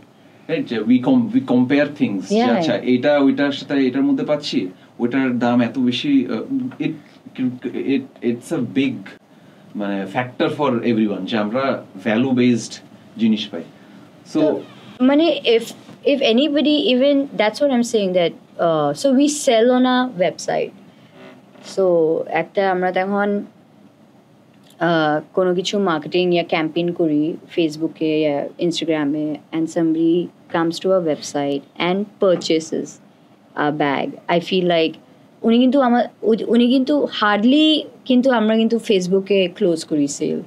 [SPEAKER 3] We compare things. আচ্ছা এটা ওইটার সাথে এটার মধ্যে পাচ্ছি, ওইটার দাম এত বেশি, it's a big মানে ফ্যাক্টর ফর এভরিওয়ান যে আমরা ভ্যালু বেসড জিনিস পাই। সো
[SPEAKER 1] মানে if anybody, even that's what I'm saying, that so we sell on a website. So একটা আমরা তখন কোনো কিছু মার্কেটিং ইয়া ক্যাম্পেইন করি ফেসবুকে ইয়া ইনস্টাগ্রামে, and somebody comes to our website and purchases a bag, I feel like উনি কিন্তু হার্ডলি, কিন্তু আমরা কিন্তু ফেসবুকে ক্লোজ করি sell.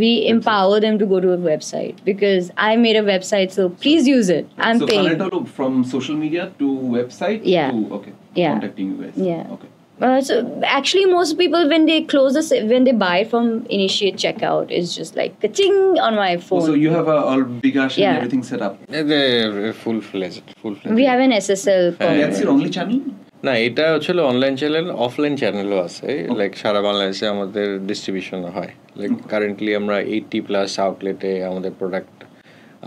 [SPEAKER 1] We empower them to go to a website because I made a website, so please use it. I'm paying.
[SPEAKER 3] So from social media to website to contacting you guys.
[SPEAKER 1] Yeah. Okay. So actually, most people when they buy from Initiate checkout, it's just like ka-ching on my phone.
[SPEAKER 3] So you have all Bikash and everything set up.
[SPEAKER 2] Full-fledged.
[SPEAKER 1] We have an SSL.
[SPEAKER 3] That's your only channel?
[SPEAKER 2] না, এটা হচ্ছে online channel, offline চ্যানেলও আছে। Like সারা বাংলাদেশে আমাদের distribution হয়। Like currently আমরা 80+ আউটলেটে আমাদের প্রোডাক্ট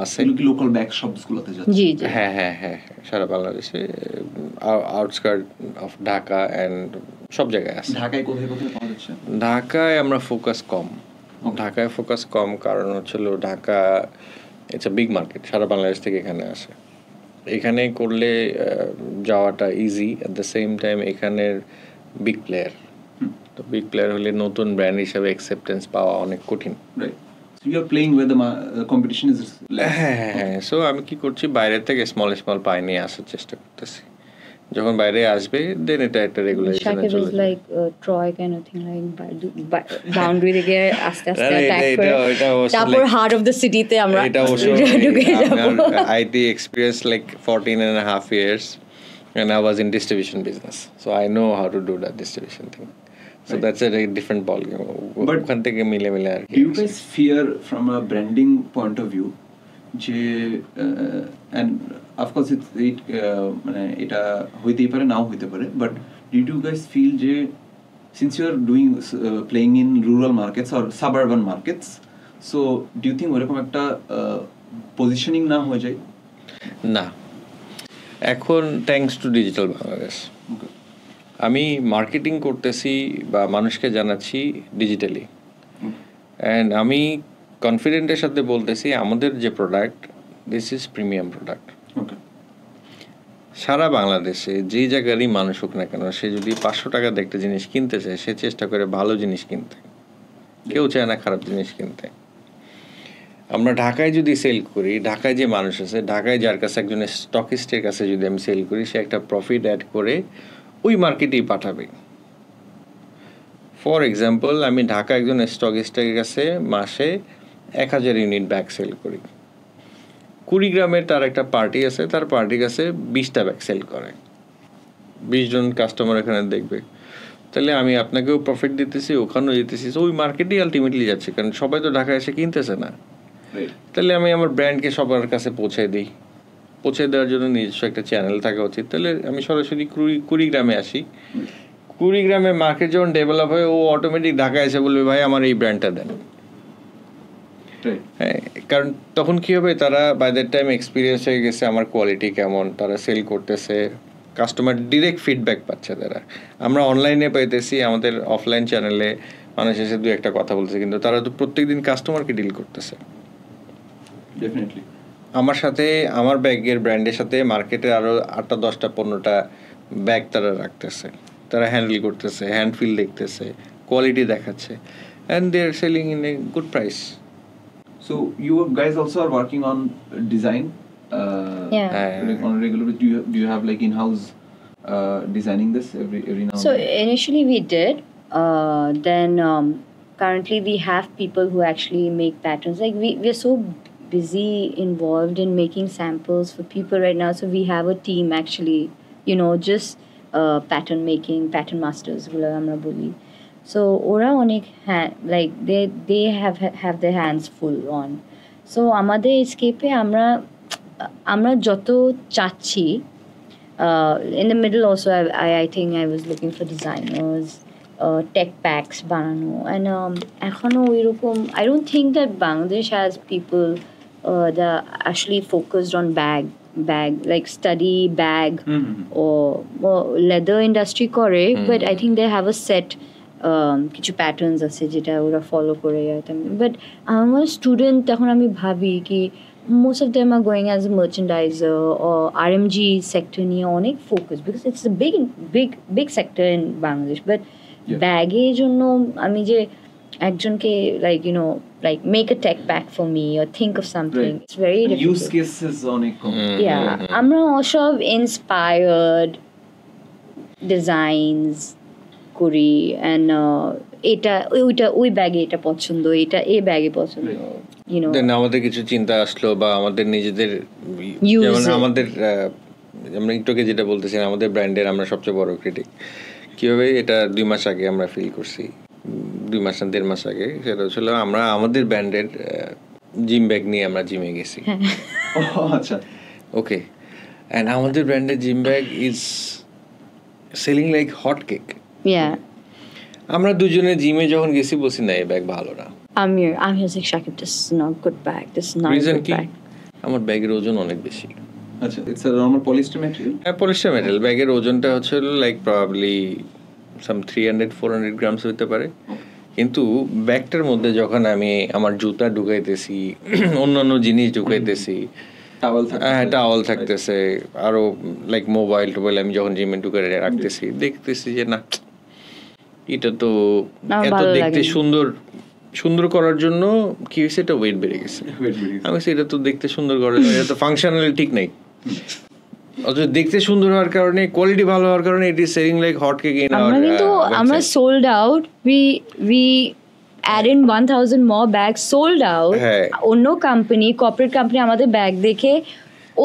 [SPEAKER 2] আছে।
[SPEAKER 3] লোকাল ব্যাগ শপসগুলোতে যাচ্ছে।
[SPEAKER 1] জি।
[SPEAKER 2] হ্যাঁ, সারা বাংলাদেশে, আউটস্কার্ট অফ ঢাকা এন্ড সব জায়গায় আছে।
[SPEAKER 3] ঢাকায় কোথায় পাওয়া যাচ্ছে?
[SPEAKER 2] ঢাকায় আমরা ফোকাস কম, কারণ হচ্ছিল Dhaka it's a big market, সারা বাংলাদেশ থেকে এখানে আসে। এখানে করলে যাওয়াটা easy, at the same time এখানের বিগ প্লেয়ার, তো বিগ প্লেয়ার হলে নতুন ব্র্যান্ড হিসাবে অ্যাকসেপ্টেন্স পাওয়া অনেক কঠিন। হ্যাঁ, সো আমি কি করছি, বাইরে থেকে স্মল পাই নিয়ে আসার চেষ্টা করতেছি। যখন বাইরে আসবে দেন এটা একটা রেগুলেশনে চলে যাবে, like
[SPEAKER 1] Troy kind of thing, like boundary থেকে আস্তে অ্যাটাক করে তারপর হার্ট অফ দ্য সিটিতে আমরা
[SPEAKER 2] এটা IT experience like 14.5 years and I was in distribution business, so I know how to do that distribution thing. So that's a different ball game.
[SPEAKER 3] But
[SPEAKER 2] ওখান থেকে মিলে আর
[SPEAKER 3] do you guys fear from a branding point of view যে and of course মানে এটা হইতেই পারে নাও হইতে পারে, but did you guys feel যে since you are doing playing in rural markets or suburban markets, so do you think ওরকম একটা পজিশনিং না হয়ে যায়?
[SPEAKER 2] না, এখন থ্যাঙ্কস টু ডিজিটাল বাংলাদেশ আমি মার্কেটিং করতেছি বা মানুষকে জানাচ্ছি ডিজিটালি, অ্যান্ড আমি কনফিডেন্টের সাথে বলতেছি আমাদের যে product this is premium product. সারা বাংলাদেশে যে জায়গারই মানুষ হোক না কেন, সে যদি 500 টাকা দিয়ে একটা জিনিস কিনতে চায়, সে চেষ্টা করে ভালো জিনিস কিনতে, কেউ চায় না খারাপ জিনিস কিনতে। আমরা ঢাকায় যদি সেল করি, ঢাকায় যে মানুষ আছে, ঢাকায় যার কাছে একজন স্টকিস্টের কাছে যদি আমি সেল করি, সে একটা প্রফিট অ্যাড করে ওই মার্কেটেই পাঠাবে। ফর এক্সাম্পল, আমি ঢাকা একজন স্টকিস্টের কাছে মাসে 1000 ইউনিট ব্যাগ সেল করি, কুড়িগ্রামের তার একটা পার্টি আছে, তার পার্টির কাছে 20টা ব্যাগ সেল করে, 20 জন কাস্টমার এখানে দেখবে, তাহলে আমি আপনাকেও প্রফিট দিতেছি, ওখানেও দিতেছি, ওই মার্কেটেই আলটিমেটলি যাচ্ছে, কারণ সবাই তো ঢাকায় এসে কিনতেছে না। তাহলে আমি আমার ব্র্যান্ডকে সবার কাছে পৌঁছে দিই, পৌঁছে দেওয়ার জন্য নিজস্ব একটা চ্যানেল থাকা উচিত। তাহলে আমি সরাসরি কুড়িগ্রামে আসি, কুড়িগ্রামে মার্কেট যখন ডেভেলপ হয়, ও অটোমেটিক ঢাকায় এসে বলবে ভাই আমার এই ব্র্যান্ডটা দেন। হ্যাঁ, কারণ তখন কি হবে, তারা বাই দ্যাট টাইম এক্সপিরিয়েন্স হয়ে গেছে আমার কোয়ালিটি কেমন, তারা সেল করতেছে, কাস্টমার ডিরেক্ট ফিডব্যাক পাচ্ছে তারা। আমরা অনলাইনে পাইতেছি, আমাদের অফলাইন চ্যানেলে মানুষ এসে 2-1টা কথা বলছে, কিন্তু তারা তো প্রত্যেকদিন কাস্টমারকে ডিল করতেছে।
[SPEAKER 3] ডেফিনেটলি
[SPEAKER 2] আমার সাথে, আমার ব্যাগের ব্র্যান্ডের সাথে মার্কেটে আরও 8টা 10টা 15টা ব্যাগ তারা রাখতেছে, তারা হ্যান্ডেল করতেছে, হ্যান্ড ফিল দেখতেছে, কোয়ালিটি দেখাচ্ছে, and they are selling in a good price.
[SPEAKER 3] So you guys also are working on design on a regular basis. Do you have like in-house designing this every now and
[SPEAKER 1] So
[SPEAKER 3] then?
[SPEAKER 1] initially we did. Then currently we have people who actually make patterns. Like we're so busy involved in making samples for people right now. So we have a team actually, just pattern making, pattern masters bula amra boli. So ora onek like they have their hands full on. So আমাদের escape আমরা যত চাচ্ছি, in the middle also I think I was looking for designers, tech packs বানানো, and এখনো ওইরকম I don't think that Bangladesh has people that are actually focused on bag like study bag or leather industry করে, but I think they have a set কিছু patterns আছে যেটা ওরা follow করে। But আমার স্টুডেন্ট, তখন আমি ভাবি কি most of them are going as a merchandiser or RMG sector নিয়ে অনেক focus, because it's a big sector in Bangladesh. But ব্যাগের জন্য আমি যে একজনকে like make a tech pack for me or think of something, it's very difficult.
[SPEAKER 3] Use cases অনেক কম।
[SPEAKER 1] আমরা সব inspired designs করি, and এটা ওই ব্যাগে এটা পছন্দ, এটা এই ব্যাগে পছন্দ,
[SPEAKER 2] দেন আমাদের কিছু চিন্তা আসলো বা আমাদের নিজেদের, যেমন আমাদের আমরা একটু আগে যেটা বলতেছিলাম, আমাদের ব্র্যান্ডের আমরা সবচেয়ে বড় ক্রিটিক। কীভাবে এটা 2 মাস আগে আমরা ফিল করছি, 2 মাস না 1.5 মাস আগে, সেটা হচ্ছিল আমরা আমাদের ব্র্যান্ডের জিম ব্যাগ নিয়ে আমরা জিমে গেছি।
[SPEAKER 3] আচ্ছা,
[SPEAKER 2] ওকে, অ্যান্ড আমাদের ব্র্যান্ডের gym bag is selling like hot cake. আমরা দুজনে জিমে যখন গেছি বলছি না এই ব্যাগ ভালো না।
[SPEAKER 1] আমি like Shakib, this is not good bag, this is not good bag.
[SPEAKER 2] আমার ব্যাগের ওজন অনেক বেশি।
[SPEAKER 3] আচ্ছা, it's a normal polyester material?
[SPEAKER 2] হ্যাঁ, পলিস্টার ম্যাটেরিয়াল। ব্যাগের ওজনটা হচ্ছে লাইক প্রবাবলি সাম 300-400 গ্রামস হতে পারে। কিন্তু ব্যাগটার মধ্যে যখন আমি আমার জুতা ঢুকাইতেছি, অন্যান্য জিনিস ঢুকাইতেছি, টাওয়াল থাকতেছে, আরো লাইক মোবাইল আমি যখন জিমে ঢুকে রাখতেছি, দেখতেছি যে না, এটা তো এত দেখতে সুন্দর করার জন্য কি হয়েছে, এটা ওয়েট বেড়ে গেছে। আমি এটা তো দেখতে সুন্দর করার জন্য, এটা তো ফাংশনালি ঠিক নাই, অথচ দেখতে সুন্দর হওয়ার কারণে, কোয়ালিটি ভালো হওয়ার কারণে it is selling like hot cake in hour.
[SPEAKER 1] আমরা sold out, we add in 1000 more bags, sold out. অন্য কোম্পানি, কর্পোরেট কোম্পানি আমাদের ব্যাগ দেখে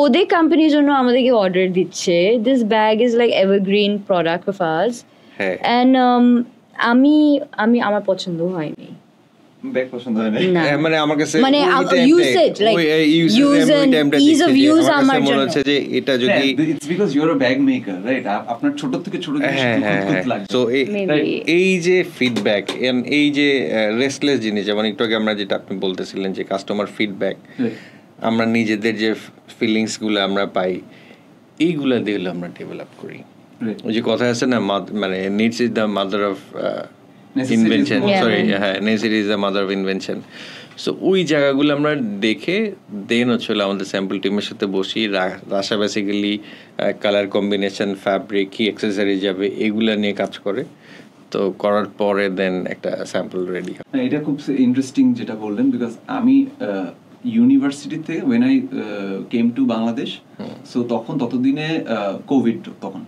[SPEAKER 1] ওদের কোম্পানির জন্য আমাদেরকে অর্ডার দিচ্ছে। This bag is like evergreen product of ours, and আমার পছন্দ হয়নি।
[SPEAKER 3] ব্যাগ পছন্দ হয় না,
[SPEAKER 2] মানে আমার কাছে
[SPEAKER 1] মানে usage like use and ease of use আমার জন্য
[SPEAKER 2] মনে হচ্ছে যে এটা যদি
[SPEAKER 3] it's because you are a bag maker, right? আপনার ছোট থেকে ছোট জিনিস খুব লাগে।
[SPEAKER 2] সো এই যে ফিডব্যাক, এই যে রেস্টলেস জিনিস, যেমন একটু আগে আমরা যেটা আপনি বলতেছিলেন যে কাস্টমার ফিডব্যাক, আমরা নিজেদের যে ফিলিংস গুলো আমরা পাই, এইগুলা দিয়ে আমরা ডেভেলপ করি। ওই যে কথা আছে না, মানে needs is the mother of invention, sorry হ্যাঁ, necessity is the mother of invention. So ওই জায়গাগুলো আমরা দেখে দেন হচ্ছে আমাদের স্যাম্পল টিমের সাথে বসি, রাশা বেসিক্যালি কালার কম্বিনেশন, ফ্যাব্রিক, কি অ্যাক্সেসরি যাবে, এগুলা নিয়ে কাজ করে। তো করার পরে দেন একটা স্যাম্পল রেডি হয়।
[SPEAKER 3] এটা খুব ইন্টারেস্টিং যেটা বললেন, বিকজ আমি ইউনিভার্সিটিতে when I came to Bangladesh, so ততদিনে কোভিড, তখন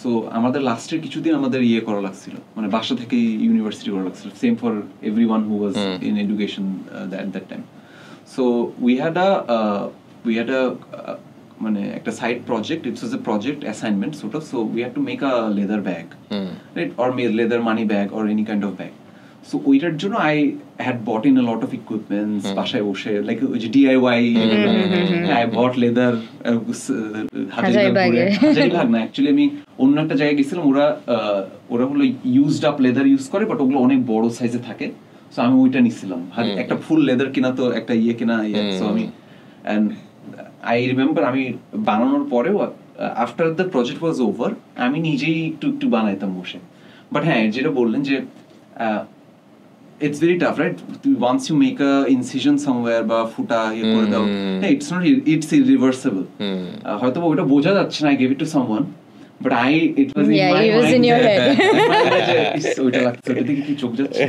[SPEAKER 3] সো আমাদের লাস্টের কিছুদিন আমাদের করা লাগছিল, মানে বাসা থেকে ইউনিভার্সিটি করা লাগছিল, same for everyone who was in education at that time. So we had a মানে একটা side project, it's was A project assignment sort of, so we had to make a leather bag, right, or leather money bag or any kind of bag. So ওইটার জন্য I had bought in a lot of equipments, বাসায় বসে like DIY, I bought leather Hazaribagh না, actually আমি অন্য একটা জায়গায় গেছিলাম, ওরা হলো ইউজড আপ লেদার ইউজ করে, বাট ওগুলো অনেক বড় সাইজে থাকে। সো আমি ওইটা নিছিলাম, একটা ফুল লেদার কিনা তো একটা কিনা, সো আমি and I remember আমি বানানোর পরেও after the project was over আমি নিজেই একটু বানাইতাম বসে। বাট হ্যাঁ, যেটা বললেন যে it's very tough, right? Once you make a incision somewhere বা ফুটা করে দাও, it's irreversible. হয়তো ওটা বোঝা যাচ্ছে না, I gave it to someone, but it was in my mind,
[SPEAKER 1] in your head.
[SPEAKER 3] ওইটা লাগছে, ওটা থেকে কি চোখ যাচ্ছে,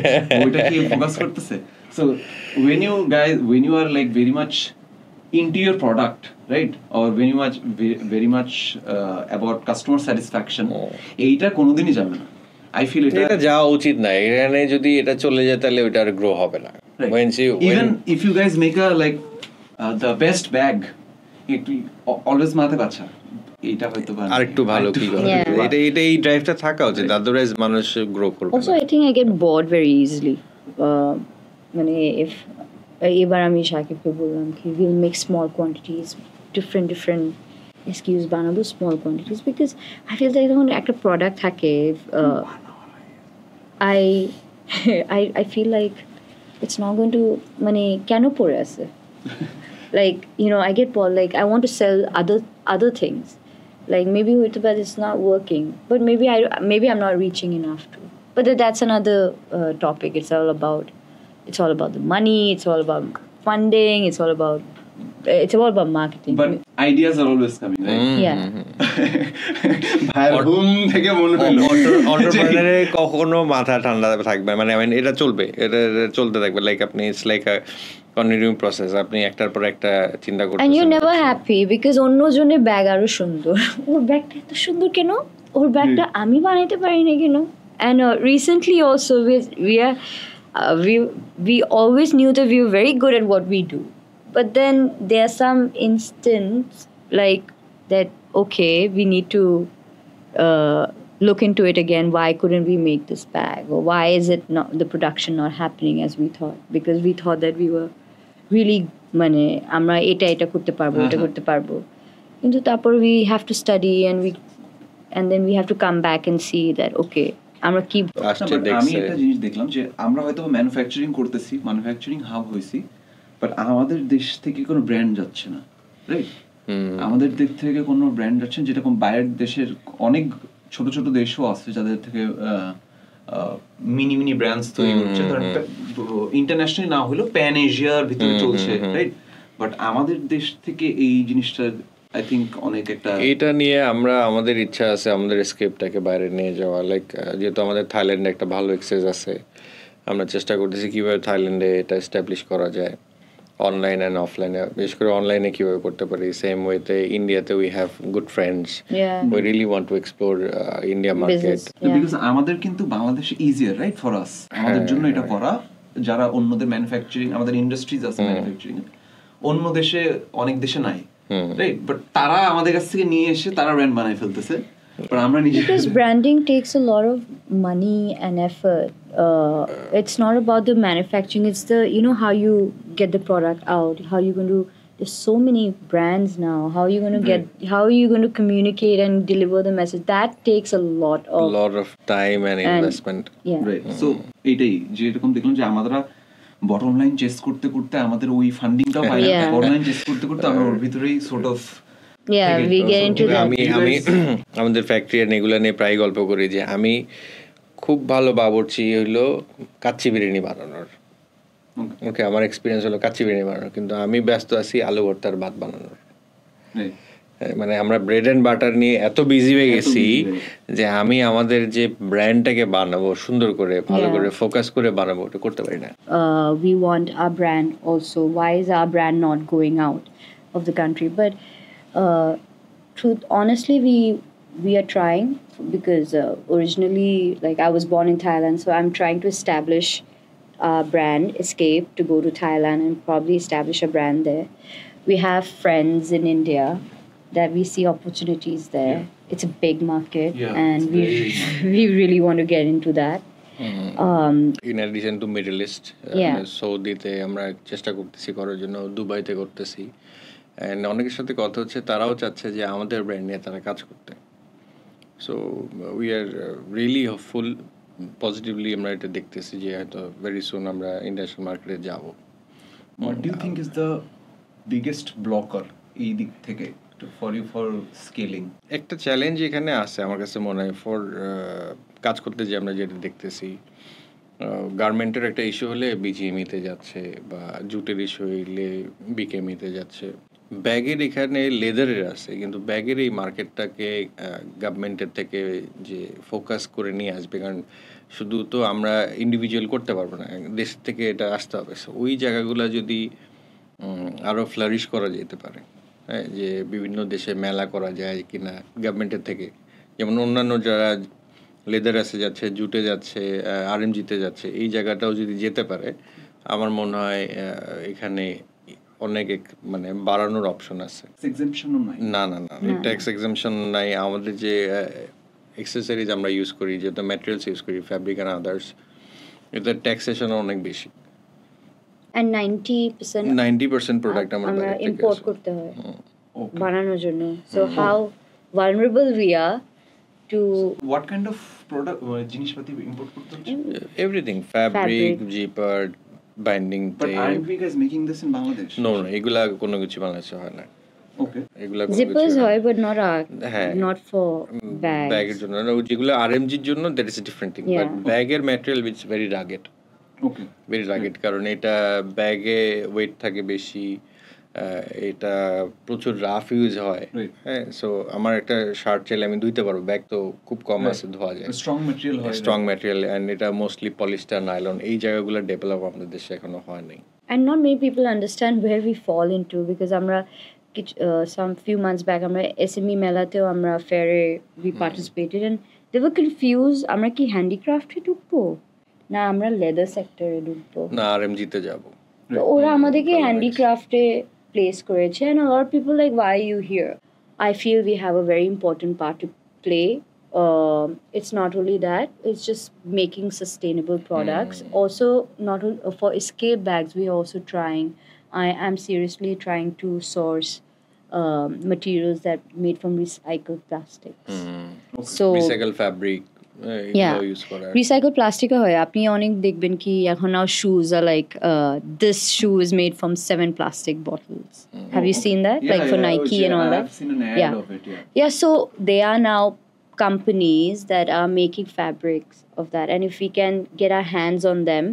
[SPEAKER 3] ওইটা কি ফোকাস করতেছে। So when you are like very much into your product, right, or very much about customer satisfaction, এইটা কোনোদিনই যাবে না। I feel এটা
[SPEAKER 2] যাওয়া উচিত না, এখানে যদি এটা চলে যায় তাহলে ওটা আর গ্রো হবে না।
[SPEAKER 3] Even if you guys make a like the best bag, it always মাথা বাচ্চা, এটা হয়তো
[SPEAKER 2] আর একটু ভালো কি করে, এটা এই ড্রাইভটা থাকা উচিত, আদারওয়াইজ মানুষ গ্রো করবে।
[SPEAKER 1] Also I think I get bored very easily, মানে if এবার আমি শাকিবকে বললাম কি we'll make small quantities, different SKUs বানাবো, small quantities, because I feel that যখন একটা প্রোডাক্ট থাকে I feel like it's not going to, মানে কেন পড়ে আছে, like I get bored, like I want to sell other things, like maybe it's not working, but maybe I'm not reaching enough to, but that's another topic. It's all about the money, it's all about funding, it's all about marketing.
[SPEAKER 3] But ideas are always coming, right?
[SPEAKER 1] Yeah.
[SPEAKER 3] থেকে মনে হলো
[SPEAKER 2] এন্টারপ্রেনারে কখনো মাথা ঠান্ডা থাকবে, মানে এটা চলবে, এটা চলতে থাকবে, লাইক আপনি it's like a continuing process, আপনি একটার পর একটা চিন্তা করতেছেন,
[SPEAKER 1] and you're never happy because অন্য জনের ব্যাগ আরো সুন্দর, ওর ব্যাগটা এত সুন্দর কেন, ওর ব্যাগটা আমি বানাইতে পারি না কেন। And recently also we always knew that we were very good at what we do, but then there's some instance like that, okay, we need to look into it again, why couldn't we make this bag, or why is it not, the production not happening as we thought, because we thought that we were really মানে আমরা এটা করতে পারবো, কিন্তু তারপর we have to study and then we have to come back and see that okay আমরা কি।
[SPEAKER 3] আমি একটা জিনিস দেখলাম যে আমরা হয়তো ম্যানুফ্যাকচারিং হাব হইছি, বাট আমাদের দেশ থেকে কোনো ব্র্যান্ড যাচ্ছে না, রাইট? আমাদের দেশ থেকে কোনো ব্র্যান্ড যাচ্ছে, যেরকম বাইরের দেশের অনেক ছোট ছোট দেশও আছে যাদের থেকে মিনি ব্র্যান্ডস তৈরি হচ্ছে, ইন্টারন্যাশনালি না হলেও প্যান এশিয়ার ভিতরে চলছে, রাইট? বাট আমাদের দেশ থেকে এই জিনিসটা আই থিঙ্ক অনেক একটা,
[SPEAKER 2] এটা নিয়ে আমাদের ইচ্ছা আছে আমাদের স্কেপটাকে বাইরে নিয়ে যাওয়া, লাইক যেহেতু আমাদের থাইল্যান্ডে একটা ভালো এক্সেস আছে, আমরা চেষ্টা করতেছি কিভাবে থাইল্যান্ডে এটা এস্টাবলিশ করা যায়, অনলাইন অ্যান্ড অফলাইনে, বিশেষ করে অনলাইনে কিভাবে করতে পারি। সেম ওয়েতে ইন্ডিয়াতে we have good friends, we really want to explore India market,
[SPEAKER 3] because আমাদের কিন্তু বাংলাদেশে ইজিয়ার, রাইট, ফর আস, আমাদের জন্য এটা করা, যারা অন্যদের ম্যানুফ্যাকচারিং, আমাদের ইন্ডাস্ট্রিজ আছে ম্যানুফ্যাকচারিং, অন্য দেশে অনেক দেশে নাই, রাইট, বাট তারা আমাদের কাছ থেকে নিয়ে এসে তারা ব্র্যান্ড বানাই ফেলতেছে, বাট আমরা নিজে,
[SPEAKER 1] because branding takes a lot of money and effort. It's not about the manufacturing, it's the how you get the product out, how you going to, there's so many brands now, how are you going to communicate and deliver the message, that takes a lot of
[SPEAKER 2] time and investment,
[SPEAKER 3] right? So এটাই যেরকম দেখলাম যে আমরা bottom line chess করতে আমাদের ওই ফান্ডিংটাও পাই না, bottom line chess করতে আমরা ওর ভিতরেই sort of
[SPEAKER 1] Yeah, we get into that.
[SPEAKER 2] আমি আমাদের ফ্যাক্টরি আর এগুলো নিয়ে প্রায় গল্প করি যে আমি খুব ভালো বাবুর্চি হইলো কাচ্চি বিরিয়ানি বানানোর। ওকে, আমার এক্সপিরিয়েন্স হলো কাচ্চি বিরিয়ানি বানানোর, কিন্তু আমি ব্যস্ত আছি আলু ভর্তার ভাত বানানোর। মানে আমরা ব্রেড অ্যান্ড বাটার নিয়ে এত বিজি হয়ে গেছি যে আমি আমাদের যে ব্র্যান্ডটাকে বানাবো সুন্দর করে ভালো করে ফোকাস করে বানাবো ওটা করতে পারি না।
[SPEAKER 1] We want our brand also. Why is our brand not going out of the country? But honestly, we are trying, because originally, like, I was born in Thailand, so I'm trying to establish a brand, escape to go to Thailand and probably establish a brand there. We have friends in India that we see opportunities there. It's a big market, and we really want to get into that.
[SPEAKER 2] In addition to Middle East, সৌদিতে আমরা চেষ্টা করতেছি করার জন্য, দুবাইতে করতেছি, and অনেকের সাথে কথা হচ্ছে, তারাও চাচ্ছে যে আমাদের ব্র্যান্ড নিয়ে তারা কাজ করতে। So we are really hopeful, positively আমরা এটা দেখতেছি যে হয়তো ভেরি সুন আমরা ইন্টারন্যাশনাল মার্কেটে যাব।
[SPEAKER 3] What do you think is the biggest blocker এই দিক থেকে for you for scaling?
[SPEAKER 2] একটা চ্যালেঞ্জ এখানে আছে আমার কাছে মনে হয়, ফর কাজ করতে যে আমরা যেটা দেখতেছি, গার্মেন্টের একটা ইস্যু হলে বিজিএমইতে যাচ্ছে, বা জুটের ইস্যু হইলে বিকেএমইতে যাচ্ছে। ব্যাগের এখানে লেদারের আছে, কিন্তু ব্যাগের এই মার্কেটটাকে গভর্নমেন্টের থেকে যে ফোকাস করে নিয়ে আসবে, কারণ শুধু তো আমরা ইন্ডিভিজুয়াল করতে পারবো না, দেশ থেকে এটা আসতে হবে। ওই জায়গাগুলো যদি আরও ফ্লারিশ করা যেতে পারে, হ্যাঁ, যে বিভিন্ন দেশে মেলা করা যায় কিনা গভর্নমেন্টের থেকে, যেমন অন্যান্য যারা লেদার আছে যাচ্ছে, জুটে যাচ্ছে, আরএমজিতে যাচ্ছে, এই জায়গাটাও যদি যেতে পারে, আমার মনে হয় এখানে অনেক মানে বাড়ানোর অপশন আছে। না না না, ট্যাক্স এক্সাম্পশন নাই। আমাদের যে অ্যাক্সেসরিজ আমরা ইউজ করি, যেটা ম্যাটেরিয়ালস ইউজ করি, ফ্যাব্রিক অ্যান্ড আদার্স, এটা ট্যাক্সেশন অনেক বেশি।
[SPEAKER 1] And 90%
[SPEAKER 2] প্রোডাক্ট আমরা
[SPEAKER 1] ইম্পোর্ট করতে হয় বানানোর জন্য। So how vulnerable we are to
[SPEAKER 3] what kind of product জিনিসপাতি ইম্পোর্ট করতে হচ্ছে?
[SPEAKER 2] Everything, fabric, zipper, binding tape.
[SPEAKER 3] But aren't we guys making this in Bangladesh?
[SPEAKER 2] No, এগুলা কোনো কিছু বাংলাদেশে হয় না।
[SPEAKER 3] Okay.
[SPEAKER 2] এগুলা
[SPEAKER 1] zippers হয়, but not for bags.
[SPEAKER 2] ব্যাগের জন্য না, যেগুলো আরএমজির জন্য that is a different thing, but ব্যাগের material which is very rugged.
[SPEAKER 3] Okay.
[SPEAKER 2] Very rugged, কারণ এটা ব্যাগে ওয়েট থাকে বেশি, এটা প্রচুর রাফ ইউজ হয়। হ্যাঁ, সো আমার একটা শার্ট চাইলে আমি ধুইতে পারবো, ব্যাগ তো খুব কম আছে ধোয়া যায়, স্ট্রং ম্যাটেরিয়াল, অ্যান্ড এটা মোস্টলি পলিস্টার, নাইলন, এই জায়গাগুলো ডেভেলপ আমাদের দেশে এখনো হয় নাই।
[SPEAKER 1] And not many people understand where we fall into, because আমরা some few months back আমরা SME মেলাতেও আমরা ফেয়ারে we participated, and they were confused, আমরা কি হ্যান্ডিক্রাফটে ঢুকবো না আমরা লেদার সেক্টরে ঢুকবো
[SPEAKER 2] না আরএমজিতে যাব।
[SPEAKER 1] তো ওরা আমাদেরকে হ্যান্ডিক্রাফটে প্লেস করেছে, and a lot of people like, why are you here? I feel we have a very important part to play. It's not only that, it's just making sustainable products. Also, not for escape bags, we are also trying. I am seriously trying to source materials that made from recycled plastics. So
[SPEAKER 2] recycled fabric,
[SPEAKER 1] recycled plastic হয়। আপনি অনেক দেখবেন কি এখন now shoes are like this shoe is made from 7 plastic bottles. Have you seen that? Like for Nike and all that.
[SPEAKER 3] I've seen an ad of it.
[SPEAKER 1] Yeah, so they are now companies that are making fabrics of that, and if we can get our hands on them,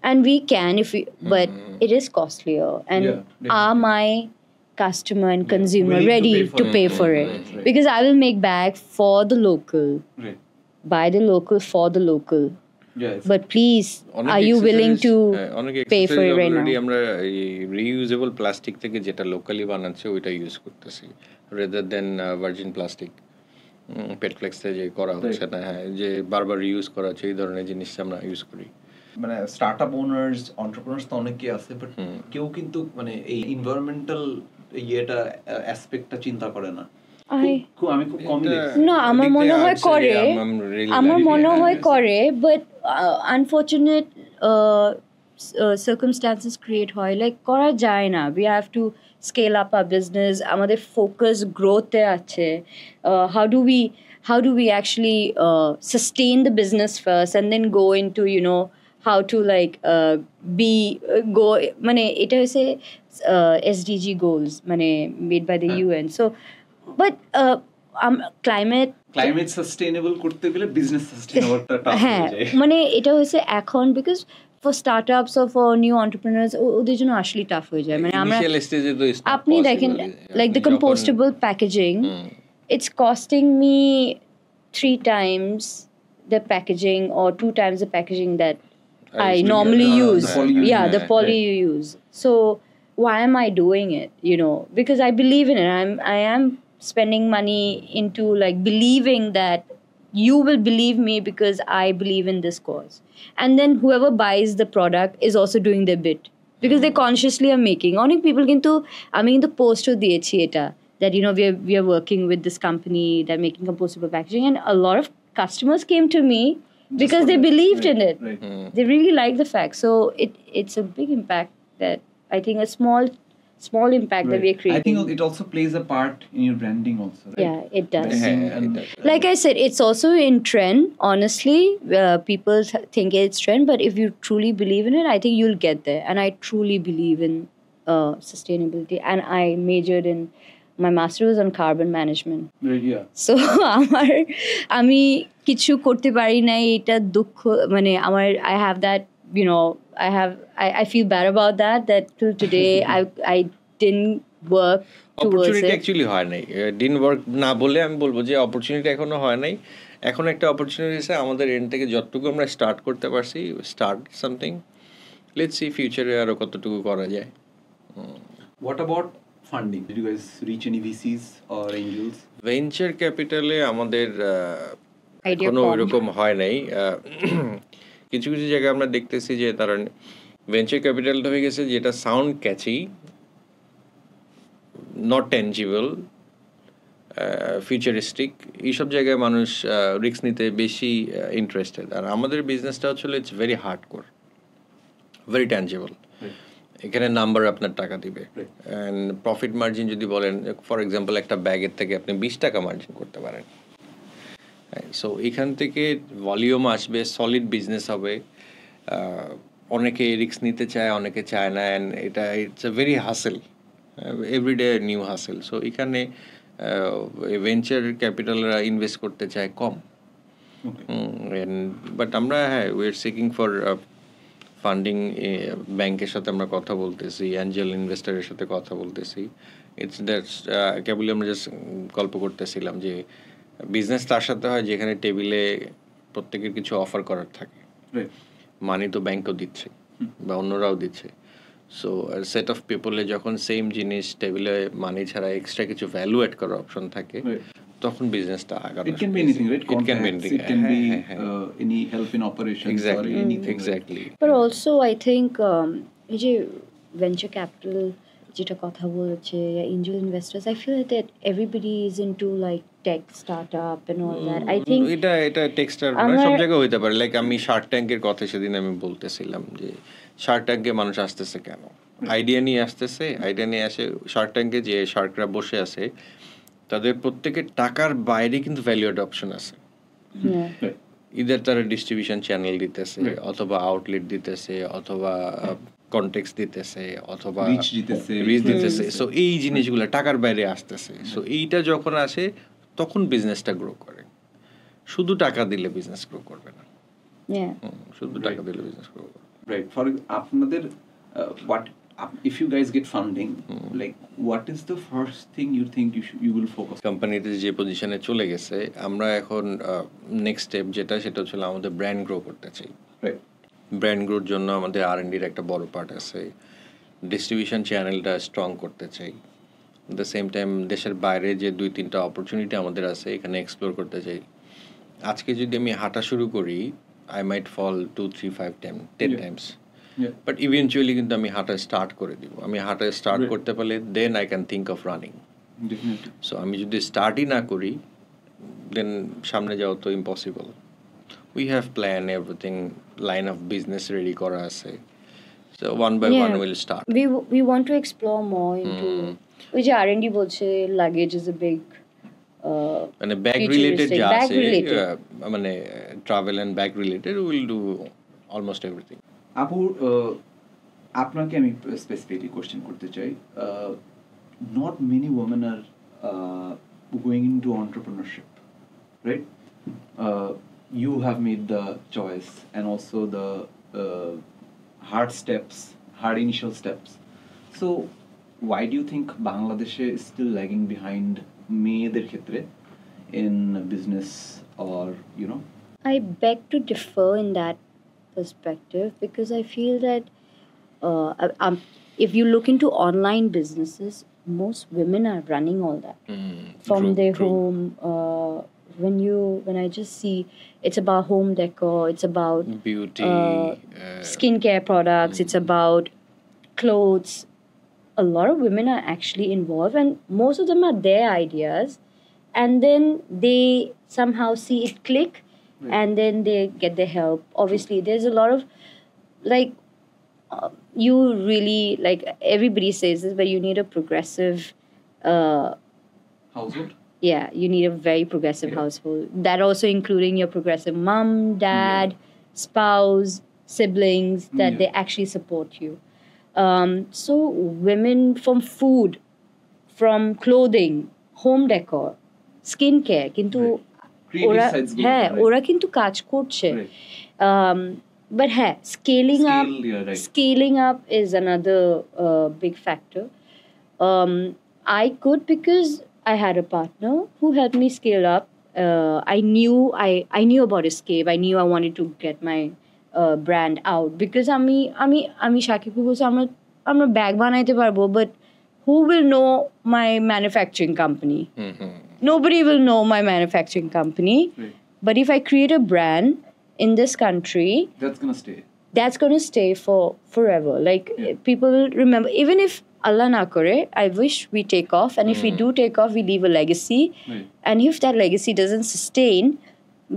[SPEAKER 1] and we can, if we but it is costlier, and are my customer and consumer ready to pay for it? Because I will make bag for the local, by the local, for the local. But please, are you willing to pay for it right now?
[SPEAKER 2] আমরা reusable plastic থেকে যেটা locally বানাচ্ছে ওইটা use করতেছি, rather than virgin plastic পেটফ্লেক্সে যে করা হচ্ছে না, হ্যাঁ, যে বারবার ইউজ করা হচ্ছে, এই ধরনের জিনিস আমরা ইউজ করি।
[SPEAKER 3] মানে স্টার্টআপ ওনার্স, এন্টারপ্রেনার্স তো অনেকেই আছে, বাট কেউ কিন্তু মানে এই এনভায়রনমেন্টাল ইয়েটা অ্যাসপেক্টটা চিন্তা করে না। আমি খুব কমই দেখছি।
[SPEAKER 1] না, আমার মনে হয় করে, বাট আনফরচুনেট circumstances create হয়, like করা যায় না। We have to scale up our business, আমাদের focus growth এ আছে। How do we actually sustain the business first and then go into, you know, how to like go মানে এটা হচ্ছে SDG goals মানে made by the UN. So But climate
[SPEAKER 3] sustainable করতে গেলে business সাস্টেইনেবলটা tough হয়ে যায়
[SPEAKER 1] মানে এটা হচ্ছে এখন because for startups or for new entrepreneurs ওদের জন্য আসলে টাফ হয়ে যায় মানে আমরা
[SPEAKER 2] ইনিশিয়াল স্টেজে তো
[SPEAKER 1] আপনি দেখেন like the compostable packaging it's costing me 3 times the packaging or 2 times the packaging that I normally use. The poly you use. So why am I doing it? You know, because I believe in it. I am spending money into like believing that you will believe me because I believe in this cause. And then whoever buys the product is also doing their bit because they consciously are making. Onek people kintu ami kintu post diyechi eta that you know we are working with this company that making compostable packaging and a lot of customers came to me because they believed in it.
[SPEAKER 3] Right.
[SPEAKER 1] They really like the fact. So it's a big impact that I think a small impact that we are creating.
[SPEAKER 3] I think it also plays a part in your branding also, right?
[SPEAKER 1] Yeah, it does.
[SPEAKER 3] And
[SPEAKER 1] Like I said, it's also in trend. Honestly, people think it's trend, but if you truly believe in it, I think you'll get there. And I truly believe in sustainability. And I majored in my master was on carbon management.
[SPEAKER 3] Right, yeah.
[SPEAKER 1] So আমি কিছু করতে পারি না এটা দুঃখ মানে আমার I have that you know I feel bad about that till today I didn't work
[SPEAKER 2] opportunity actually হয় নাই ডিডন্ট ওয়ার্ক না বলে আমি বলবো যে অপরচুনিটি এখনো হয় নাই এখন একটা অপরচুনিটি আছে আমাদের এন্ড থেকে যতটুকু আমরা স্টার্ট করতে পারছি স্টার্ট সামথিং লেটস সি ফিউচারে আরো কতটুকু করা যায়
[SPEAKER 3] What about funding? Did you guys reach any VCs or angels?
[SPEAKER 2] Venture ক্যাপিটালে আমাদের
[SPEAKER 1] Idea
[SPEAKER 2] কোনো
[SPEAKER 1] কম।
[SPEAKER 2] এরকম হয় নাই কিছু কিছু জায়গায় আমরা দেখতেছি যে তারা ভেঞ্চার ক্যাপিটালটা হয়ে গেছে যেটা sound catchy not tangible futuristic এইসব জায়গায় মানুষ রিস্ক নিতে বেশি ইন্টারেস্টেড আর আমাদের বিজনেসটা হচ্ছে it's very hard core very tangible এখানে নাম্বার আপনার টাকা দিবে অ্যান্ড প্রফিট মার্জিন যদি বলেন ফর এক্সাম্পল একটা ব্যাগের থেকে আপনি 20 টাকা মার্জিন করতে পারেন সো এখান থেকে ভলিউম আসবে সলিড বিজনেস হবে অনেকে রিস্ক নিতে চায় অনেকে চায় না অ্যান্ড এটা it's a very hassle everyday new hassle so এখানে ভেঞ্চার ক্যাপিটালরা ইনভেস্ট করতে চায় কম বাট আমরা we are seeking for funding ব্যাংকের সাথে আমরা কথা বলতেছি অ্যাঞ্জেল ইনভেস্টরের সাথে কথা বলতেছি ইটস দ্যাটস কেবলই আমরা জাস্ট গল্প করতেছিলাম যে বিজনেস তার সাথে হয় যেখানে টেবিলে প্রত্যেকের কিছু অফার করার থাকে মানি তো ব্যাংকও দিচ্ছে বা অন্যরাও দিচ্ছে সো সেট অফ পিপলে যখন সেম জিনিস টেবিলে মানি ছাড়া এক্সট্রা কিছু ভ্যালু অ্যাড করার অপশন থাকে তখন বিজনেসটা আগানো
[SPEAKER 3] It can be anything, right?
[SPEAKER 2] It can be anything.
[SPEAKER 3] It can be any help in operations
[SPEAKER 2] Exactly.
[SPEAKER 3] or anything.
[SPEAKER 2] Exactly.
[SPEAKER 1] But also I think এই যে venture capital যেটা কথা বলছে angel investors I feel that everybody is into like tech startup and all that I think
[SPEAKER 2] এটা টেক্সটার সব জায়গায় হইতে পারে লাইক আমি শার্ক ট্যাঙ্কের কথা সেদিন আমি বলতেছিলাম যে শার্ক ট্যাঙ্কে মানুষ আসতেছে কেন আইডিয়া নিয়ে আসতেছে আইডিয়া নিয়ে আসে শার্ক ট্যাঙ্কে যে শার্করা বসে আছে তাদের প্রত্যেকের টাকার বাইরে কিন্তু ভ্যালু অ্যাডপশন আছে ইদার তারা ডিস্ট্রিবিউশন চ্যানেল দিতেছে অথবা আউটলেট দিতেছে অথবা কনটেক্সট দিতেছে অথবা রিচ দিতেছে সো এই জিনিসগুলো টাকার বাইরে আসতেছে সো এইটা যখন আসে তখন বিজনেসটা গ্রো করে শুধু টাকা দিলে বিজনেস গ্রো করবে না শুধু টাকা দিলে বিজনেস গ্রো করবে
[SPEAKER 3] রাইট ফর আপনাদের what if you guys get funding like what is the first thing you think you will focus
[SPEAKER 2] কোম্পানিতে যে পজিশনে চলে গেছে আমরা এখন নেক্সট স্টেপ যেটা সেটা হচ্ছে আমাদের ব্র্যান্ড গ্রো করতে চাই
[SPEAKER 3] রাইট
[SPEAKER 2] ব্র্যান্ড গ্রোর জন্য আমাদের R&Dর একটা বড় পার্ট আছে ডিস্ট্রিবিউশন চ্যানেলটা স্ট্রং করতে চাই এট দ্য সেম টাইম দেশের বাইরে যে 2-3টা অপরচুনিটি আমাদের আছে এখানে এক্সপ্লোর করতে চাই আজকে যদি আমি হাঁটা শুরু করি I might fall 2-3-5-10 times but eventually কিন্তু আমি হাঁটা স্টার্ট করে দিব আমি হাঁটা স্টার্ট করতে পারলে then I can think of running so আমি যদি স্টার্টই না করি দেন সামনে যাওয়া তো impossible we have planned everything line of business ready kora ase so one by one we'll start
[SPEAKER 1] we want to explore more into which R&D bolche luggage is a big
[SPEAKER 2] মানে bag related যা আছে মানে travel and bag related will do almost everything
[SPEAKER 3] আপু আপনাকে আমি specifically question করতে চাই not many women are going into entrepreneurship, right? You have made the choice, and also the hard initial steps. So why do you think Bangladesh is still lagging behind মেয়েদের ক্ষেত্রে in business, or
[SPEAKER 1] I beg to differ in that perspective, because I feel that if you look into online businesses, most women are running all that from their home. When I just see, it's about home decor, it's about
[SPEAKER 2] beauty,
[SPEAKER 1] skincare products, it's about clothes. A lot of women are actually involved, and most of them are their ideas, and then they somehow see it click, and then they get the help. Obviously, there's a lot of you really, like everybody says this, but you need a progressive
[SPEAKER 3] household.
[SPEAKER 1] Yeah, you need a very progressive household. That also including your progressive mom, dad, spouse, siblings, that they actually support you. So women, from food, from clothing, home decor, skincare, কিন্তু ওরা কিন্তু কাজ করছে. But scaling up is another big factor. I could, because I had a partner who helped me scale up. I knew about Escape. I knew I wanted to get my brand out, because আমি সাকিবকে বলছি আমরা bag বানাইতে পারবো, but who will know my manufacturing company? Nobody will know my manufacturing company. But if I create a brand in this country, that's gonna stay for forever. Like people will remember, even if Allah na kore, I wish we take off, and if we do take off, we leave a legacy. And if that legacy doesn't sustain,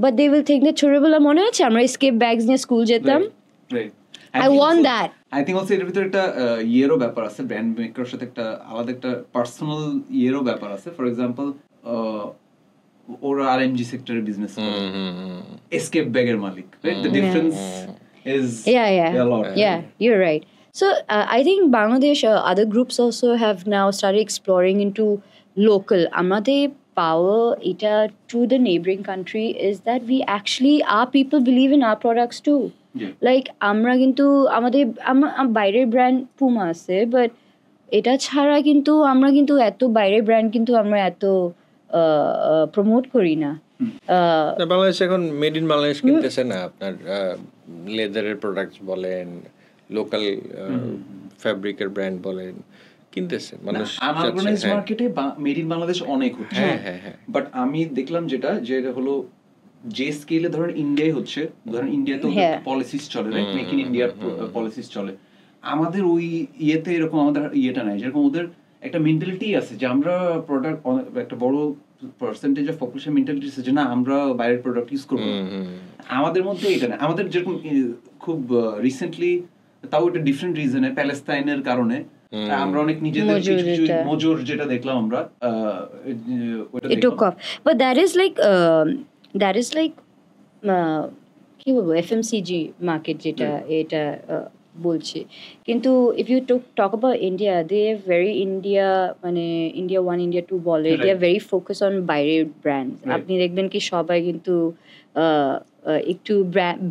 [SPEAKER 1] but they will think that chorebola mone ache amra Escape bags niye school jetam.
[SPEAKER 3] Right.
[SPEAKER 1] I want that.
[SPEAKER 3] I think also এর ভিতরে একটা ইয়েরও ব্যাপার আছে, brand মেকারের সাথে একটা আলাদা একটা personal ইয়েরও ব্যাপার আছে. ফর এক্সাম্পল ওরা আরএমজি সেক্টরে বিজনেস করে, এসকেপ ব্যাগের মালিক, right? The difference is a lot.
[SPEAKER 1] Yeah, you're right. So I think Bangladesh, other groups also have now started exploring into local. Amader power eta to the neighboring country is that we actually, our people believe in our products too. Like আমরা কিন্তু আমাদের বাইরের brand Puma আছে, but এটা ছাড়া কিন্তু আমরা কিন্তু এত বাইরের ব্র্যান্ড কিন্তু আমরা এত প্রমোট করি না.
[SPEAKER 2] বাংলাদেশ এখন মেড ইন বাংলাদেশ কিনতেছে না, আপনার লেদারের প্রোডাক্টস বলেন, লোকাল ফ্যাব্রিকের ব্র্যান্ড বলেন, কিনতেছে মানুষ।
[SPEAKER 3] আনঅর্গানাইজড মার্কেটে মেড ইন বাংলাদেশ অনেক হচ্ছে, বাট আমি দেখলাম যেটা হলো যে স্কেলে ধরেন ইন্ডিয়ায় হচ্ছে, ধরেন ইন্ডিয়াতে পলিসিস চলে, রাইট? মেক ইন ইন্ডিয়ার পলিসিস চলে। আমাদের ওই ইয়েতে এরকম আমাদের ইয়েটা নাই, যেরকম ওদের একটা মেন্টালিটি আছে যে আমরা প্রোডাক্ট, একটা বড় পার্সেন্টেজ অফ পপুলেশন মেন্টালিটি আছে যে না আমরা বাইরের প্রোডাক্ট ইউজ করবো। আমাদের মধ্যে এটা না। আমাদের যেরকম খুব রিসেন্টলি, তাও একটা ডিফারেন্ট রিজনে, প্যালেস্তাইনের কারণে আমরা অনেক নিজেদের কিছু মজুর যেটা দেখলাম আমরা
[SPEAKER 1] বাট দ্যাট ইজ লাইক কি বলবো, এফএমসিজি মার্কেট যেটা এটা বলছি। কিন্তু if you talk about India, they very India, মানে ইন্ডিয়া 1 ইন্ডিয়া 2 বলে, they are very focus on বাইরের ব্র্যান্ড। আপনি দেখবেন কি সবাই কিন্তু একটু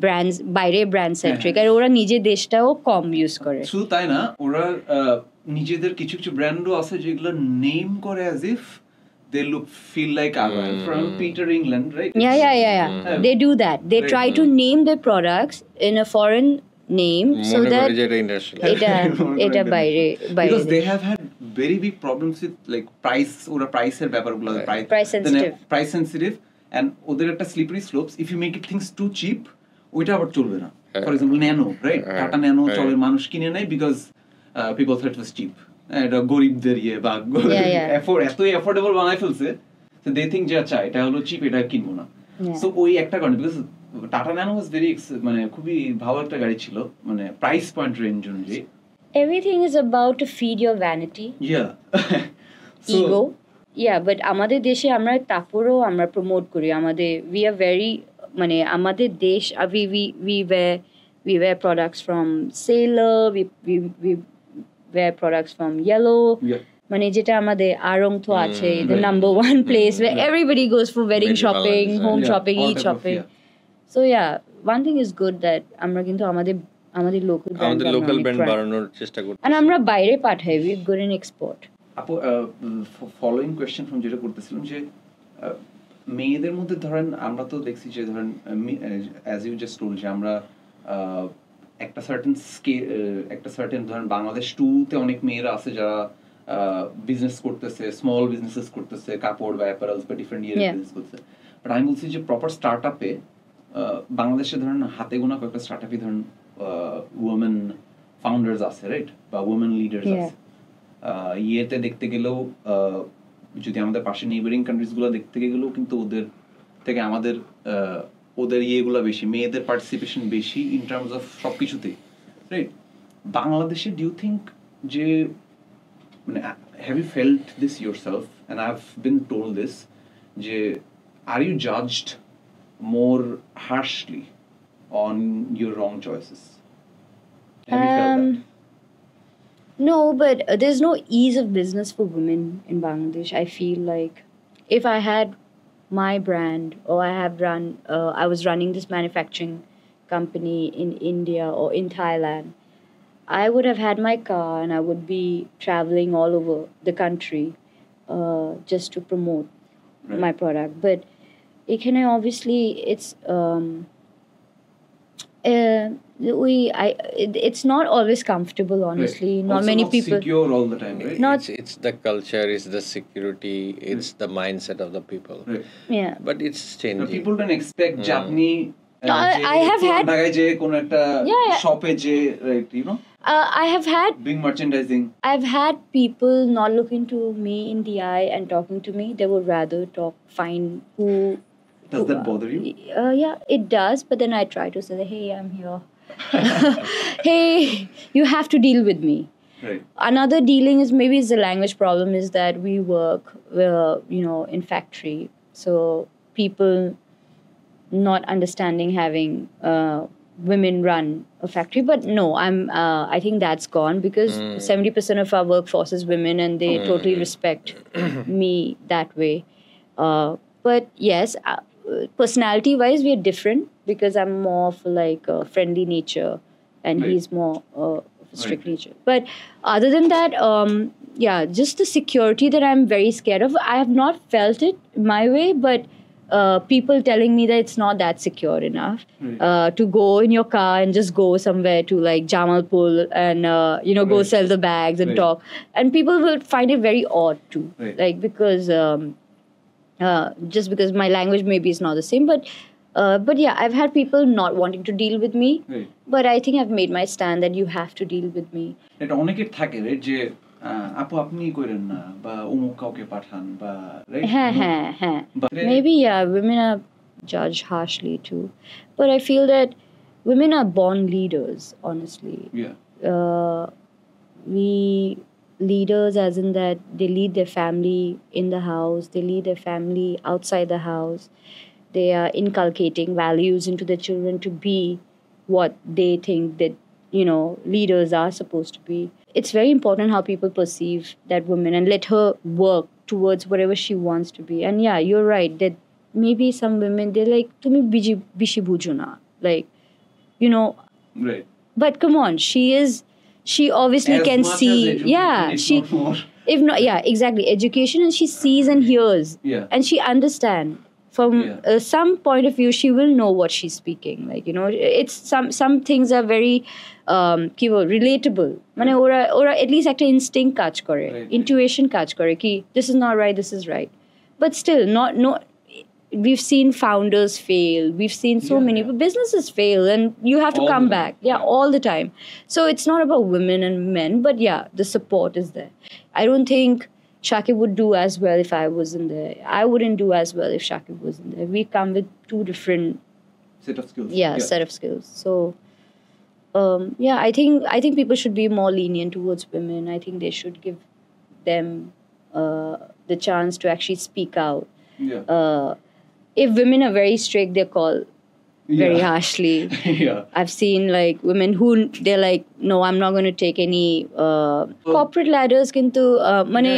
[SPEAKER 1] ব্র্যান্ডস, বাইরে ব্র্যান্ড সেন্ট্রিক, আর ওরা নিজের দেশটাও কম ইউজ করে।
[SPEAKER 3] শুধু তাই না, ওরা নিজেদের কিছু কিছু ব্র্যান্ডও আছে যেগুলো নেম করে as if they feel like from Peter England, right?
[SPEAKER 1] Yeah. They do that. They try to name their products in a foreign name so that এটা বাইরে,
[SPEAKER 3] because they have had very big problems with like price, ওরা প্রাইসের ব্যাপারগুলো, price sensitive, and ওদের একটা slippery slopes. If you make it things too cheap, ওইটা আবার চলবে না। For example, Nano, right? Tata Nano চলে, মানুষ কিনে নেয় because people thought it was cheap. এটা গরিবদের ইয়ে বা এতই অ্যাফোর্ডেবল বানাই ফেলছে, দে থিঙ্ক যে আচ্ছা এটা হলো চিপ, এটা কিনবো না। সো ওই একটা কারণে, because tata nano was very, মানে খুবই ভালো একটা গাড়ি ছিল, মানে প্রাইস পয়েন্ট রেঞ্জ অনুযায়ী।
[SPEAKER 1] Everything is about to feed your vanity, ego. But আমাদের দেশে আমরা তারপরেও আমরা প্রমোট করি আমাদের, উই আর ভেরি, মানে আমাদের দেশ, we wear products from Sailor, we wear products from Yellow, মানে যেটা আমাদের আড়ং তো আছে, the number one place where everybody goes for wedding shopping, home shopping, Eid shopping. So yeah, one thing is good that আমরা কিন্তু আমাদের local brand
[SPEAKER 2] বাড়ানোর চেষ্টা করতেছি,
[SPEAKER 1] and আমরা বাইরে পাঠাই, we go in export.
[SPEAKER 3] আপু ফলোইং কোয়েশ্চেন ফ্রম যেটা করতেছিলাম যে মেয়েদের মধ্যে ধরেন আমরা তো দেখছি যে ধরেন অ্যাজ ইউ জাস্ট টোল্ড যে আমরা একটা সার্টেন ধরেন বাংলাদেশ 2 তে অনেক মেয়েরা আছে যারা বিজনেস করতেছে, স্মল বিজনেসেস করতেছে, কাপড় বা অ্যাপারেলস বা ডিফারেন্ট বিজনেস করতেছে। বাট আমি বলছি যে প্রপার স্টার্টআপে বাংলাদেশে ধরেন হাতে গোনা কয়েকটা স্টার্টআপে ধরেন ওমেন ফাউন্ডার্স আছে, রাইট, বা ওমেন লিডার্স আছে। ইয়েতে দেখতে গেলেও যদি আমাদের পাশে নেইবারিং কান্ট্রিজ গুলো দেখতে গেলেও কিন্তু ওদের থেকে আমাদের ওদের ইয়েগুলো বেশি, মেয়েদের পার্টিসিপেশন বেশি ইন টার্মস অফ সবকিছুতেই, রাইট। বাংলাদেশে ডু ইউ থিঙ্ক যে মানে have you felt this yourself and I have been told this যে are you judged more harshly on your wrong choices? Have you felt that?
[SPEAKER 1] No, but there's no ease of business for women in Bangladesh. I feel like if I had my brand, or I was running this manufacturing company in India or in Thailand, I would have had my car and I would be traveling all over the country just to promote my product. But obviously it's it's not always comfortable, honestly.
[SPEAKER 3] Right.
[SPEAKER 1] Not
[SPEAKER 3] also
[SPEAKER 1] many
[SPEAKER 3] not
[SPEAKER 1] people
[SPEAKER 3] secure all the time, right?
[SPEAKER 2] It's the culture, it's the security, it's the mindset of the people.
[SPEAKER 3] Right.
[SPEAKER 1] Yeah,
[SPEAKER 2] But it's changing.
[SPEAKER 3] People don't expect Japni
[SPEAKER 1] I have had
[SPEAKER 3] কোন একটা শপে যে, right, you know,
[SPEAKER 1] I have had
[SPEAKER 3] doing merchandising.
[SPEAKER 1] I've had people not looking to me in the eye and talking to me. They would rather find who.
[SPEAKER 3] Does that bother you?
[SPEAKER 1] Yeah, it does. But then I try to say, hey, I'm here. Hey, you have to deal with me.
[SPEAKER 3] Right.
[SPEAKER 1] Another dealing is maybe it's the language problem, is that we work, in factory. So people not understanding having women run a factory. But no, I think that's gone, because 70% of our workforce is women, and they totally respect me that way. But yes, personality-wise, we are different, because I'm more of like a friendly nature, and he's more of a strict nature. But other than that, just the security that I'm very scared of. I have not felt it my way, but people telling me that it's not that secure enough to go in your car and just go somewhere to like Jamalpur and go sell the bags and talk, and people will find it very odd too, like because just because my language maybe is not the same, but yeah, I've had people not wanting to deal with me, but I think I've made my stand that you have to deal with me.
[SPEAKER 3] এটা অনেকের থাকে রে যে আপু আপনি করেন না বা অমুক কাউকে পাঠান বা, right?
[SPEAKER 1] হ্যাঁ. Maybe women are judged harshly too, but I feel that women are born leaders, honestly. We leaders as in that they lead their family in the house, they lead their family outside the house, they are inculcating values into the children to be what they think that leaders are supposed to be. It's very important how people perceive that woman and let her work towards whatever she wants to be. And yeah, you're right that maybe some women, they're like, tumi bishi bhujo na, like,
[SPEAKER 3] right,
[SPEAKER 1] but come on, she obviously
[SPEAKER 3] as
[SPEAKER 1] can see, she, if not, exactly, education, and she sees and hears, and she understands from some point of view. She will know what she's speaking, like, it's some things are very relatable, mane ora at least ekta instinct kaj kore, intuition kaj kore ki this is not right, this is right. But still we've seen founders fail, we've seen so many businesses fail, and you have to all come back all the time. So it's not about women and men, but the support is there. I don't think Shakib would do as well if I wasn't there. I wouldn't do as well if Shakib wasn't there. We come with two different
[SPEAKER 3] set of skills.
[SPEAKER 1] Set of skills. So I think people should be more lenient towards women. I think they should give them the chance to actually speak out. If women are very strict, they're called very harshly. I've seen like women who they're like, no, I'm not going to take any corporate ladders. Kintu mane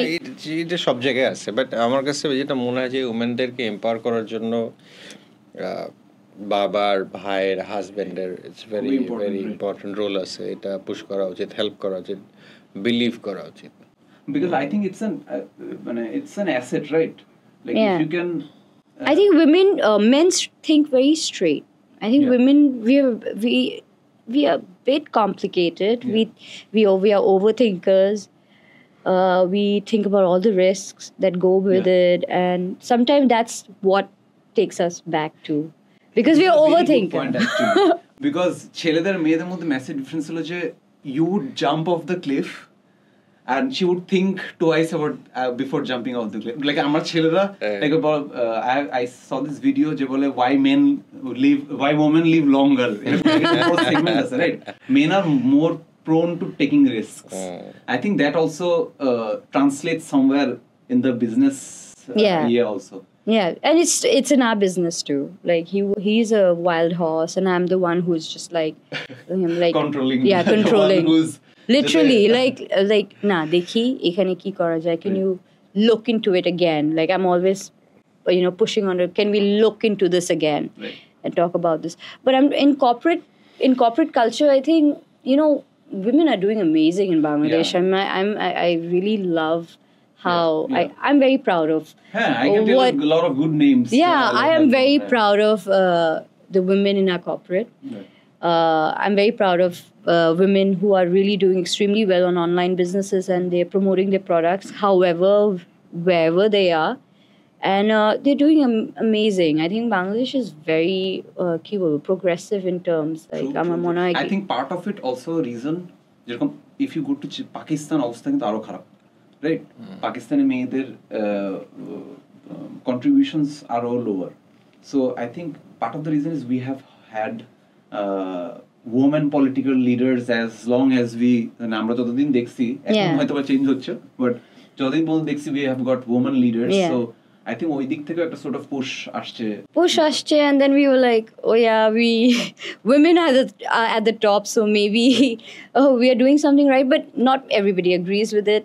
[SPEAKER 2] এটা সব জায়গায় আছে, but আমার কাছে যেটা মনে হয় যে উমেনদেরকে এম্পাওয়ার করার জন্য বাবার, ভাইয়ের, হাজবেন্ডের it's very very important role আছে। এটা পুশ করা উচিত, হেল্প করা উচিত, বিলিভ করা উচিত।
[SPEAKER 3] Because I think it's an asset, right? Like if you can.
[SPEAKER 1] I think women, men think very straight. I think women we are a bit complicated. We are overthinkers. We think about all the risks that go with it, and sometimes that's what takes us back to because we are overthinkers.
[SPEAKER 3] Because ছেলেদের মেয়েদের মধ্যে massive difference হলো যে you would jump off the cliff and she would think twice about before jumping off the cliff. Like আমার ছেলেরা like I saw this video যে বলে why women live longer. Segment আছে, right? Men are more prone to taking risks. I think that also translates somewhere in the business also.
[SPEAKER 1] Yeah, and it's in our business too. Like he's a wild horse, and I'm the one who's just like him, like
[SPEAKER 3] controlling.
[SPEAKER 1] Yeah, controlling. Literally, like na dekhi ekhane ki kora jay. Can you look into it again? Like I'm always, pushing on it. Can we look into this again and talk about this? But I'm in corporate culture. I think women are doing amazing in Bangladesh. I really love how I'm very proud of.
[SPEAKER 3] I can tell a lot of good names.
[SPEAKER 1] Yeah, I am very proud of the women in our corporate. I'm very proud of women who are really doing extremely well on online businesses and they're promoting their products, wherever they are. And they're doing amazing. I think Bangladesh is very progressive in terms. Like,
[SPEAKER 3] I think part of it also reason, if you go to Pakistan, অবস্থা কিন্তু আরো খারাপ. Right? Pakistani মেয়েদের contributions are all lower. So I think part of the reason is we have had women political leaders as long as we আমরা যতদিন দেখছি এখন হয়তো বা চেঞ্জ হচ্ছে, but যতদিন পর্যন্ত দেখছি we have got women leaders. So I think ওই দিক থেকে একটা sort of push আসছে
[SPEAKER 1] and then we were like, women are at the top, so maybe we are doing something right, but not everybody agrees with it.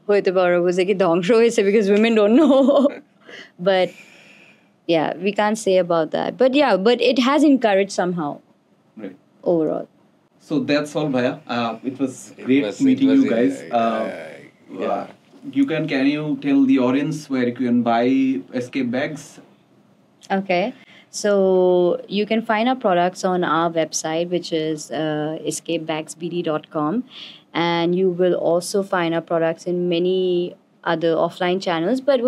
[SPEAKER 1] হয়তো বড় বুঝে কি ধ্বংস হয়েছে because women don't know. But yeah, we can't say about that. But it has encouraged somehow.
[SPEAKER 3] Right.
[SPEAKER 1] Overall.
[SPEAKER 3] So that's all, Bhaiya. It was great meeting you guys. Can you tell the audience where you can buy Escape Bags?
[SPEAKER 1] Okay. So you can find our products on our website, which is escapebagsbd.com. And you will also find our products in many other offline channels, but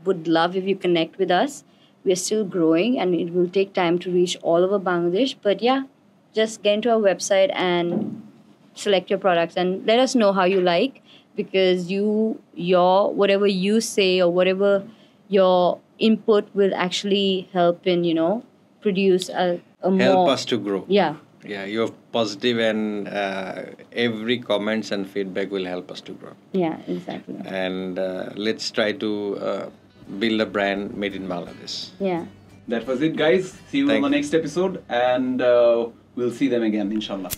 [SPEAKER 1] would love if you connect with us. We're still growing and it will take time to reach all over Bangladesh. But just get into our website and select your products and let us know how you like, because your whatever you say or whatever your input will actually help in, produce a more...
[SPEAKER 2] Help us to grow.
[SPEAKER 1] Yeah,
[SPEAKER 2] your positive and every comments and feedback will help us to grow.
[SPEAKER 1] Yeah, exactly.
[SPEAKER 2] And let's try to build a brand made in Bangladesh.
[SPEAKER 1] Yeah.
[SPEAKER 3] That was it, guys. See you on the next episode, and we'll see them again, inshallah.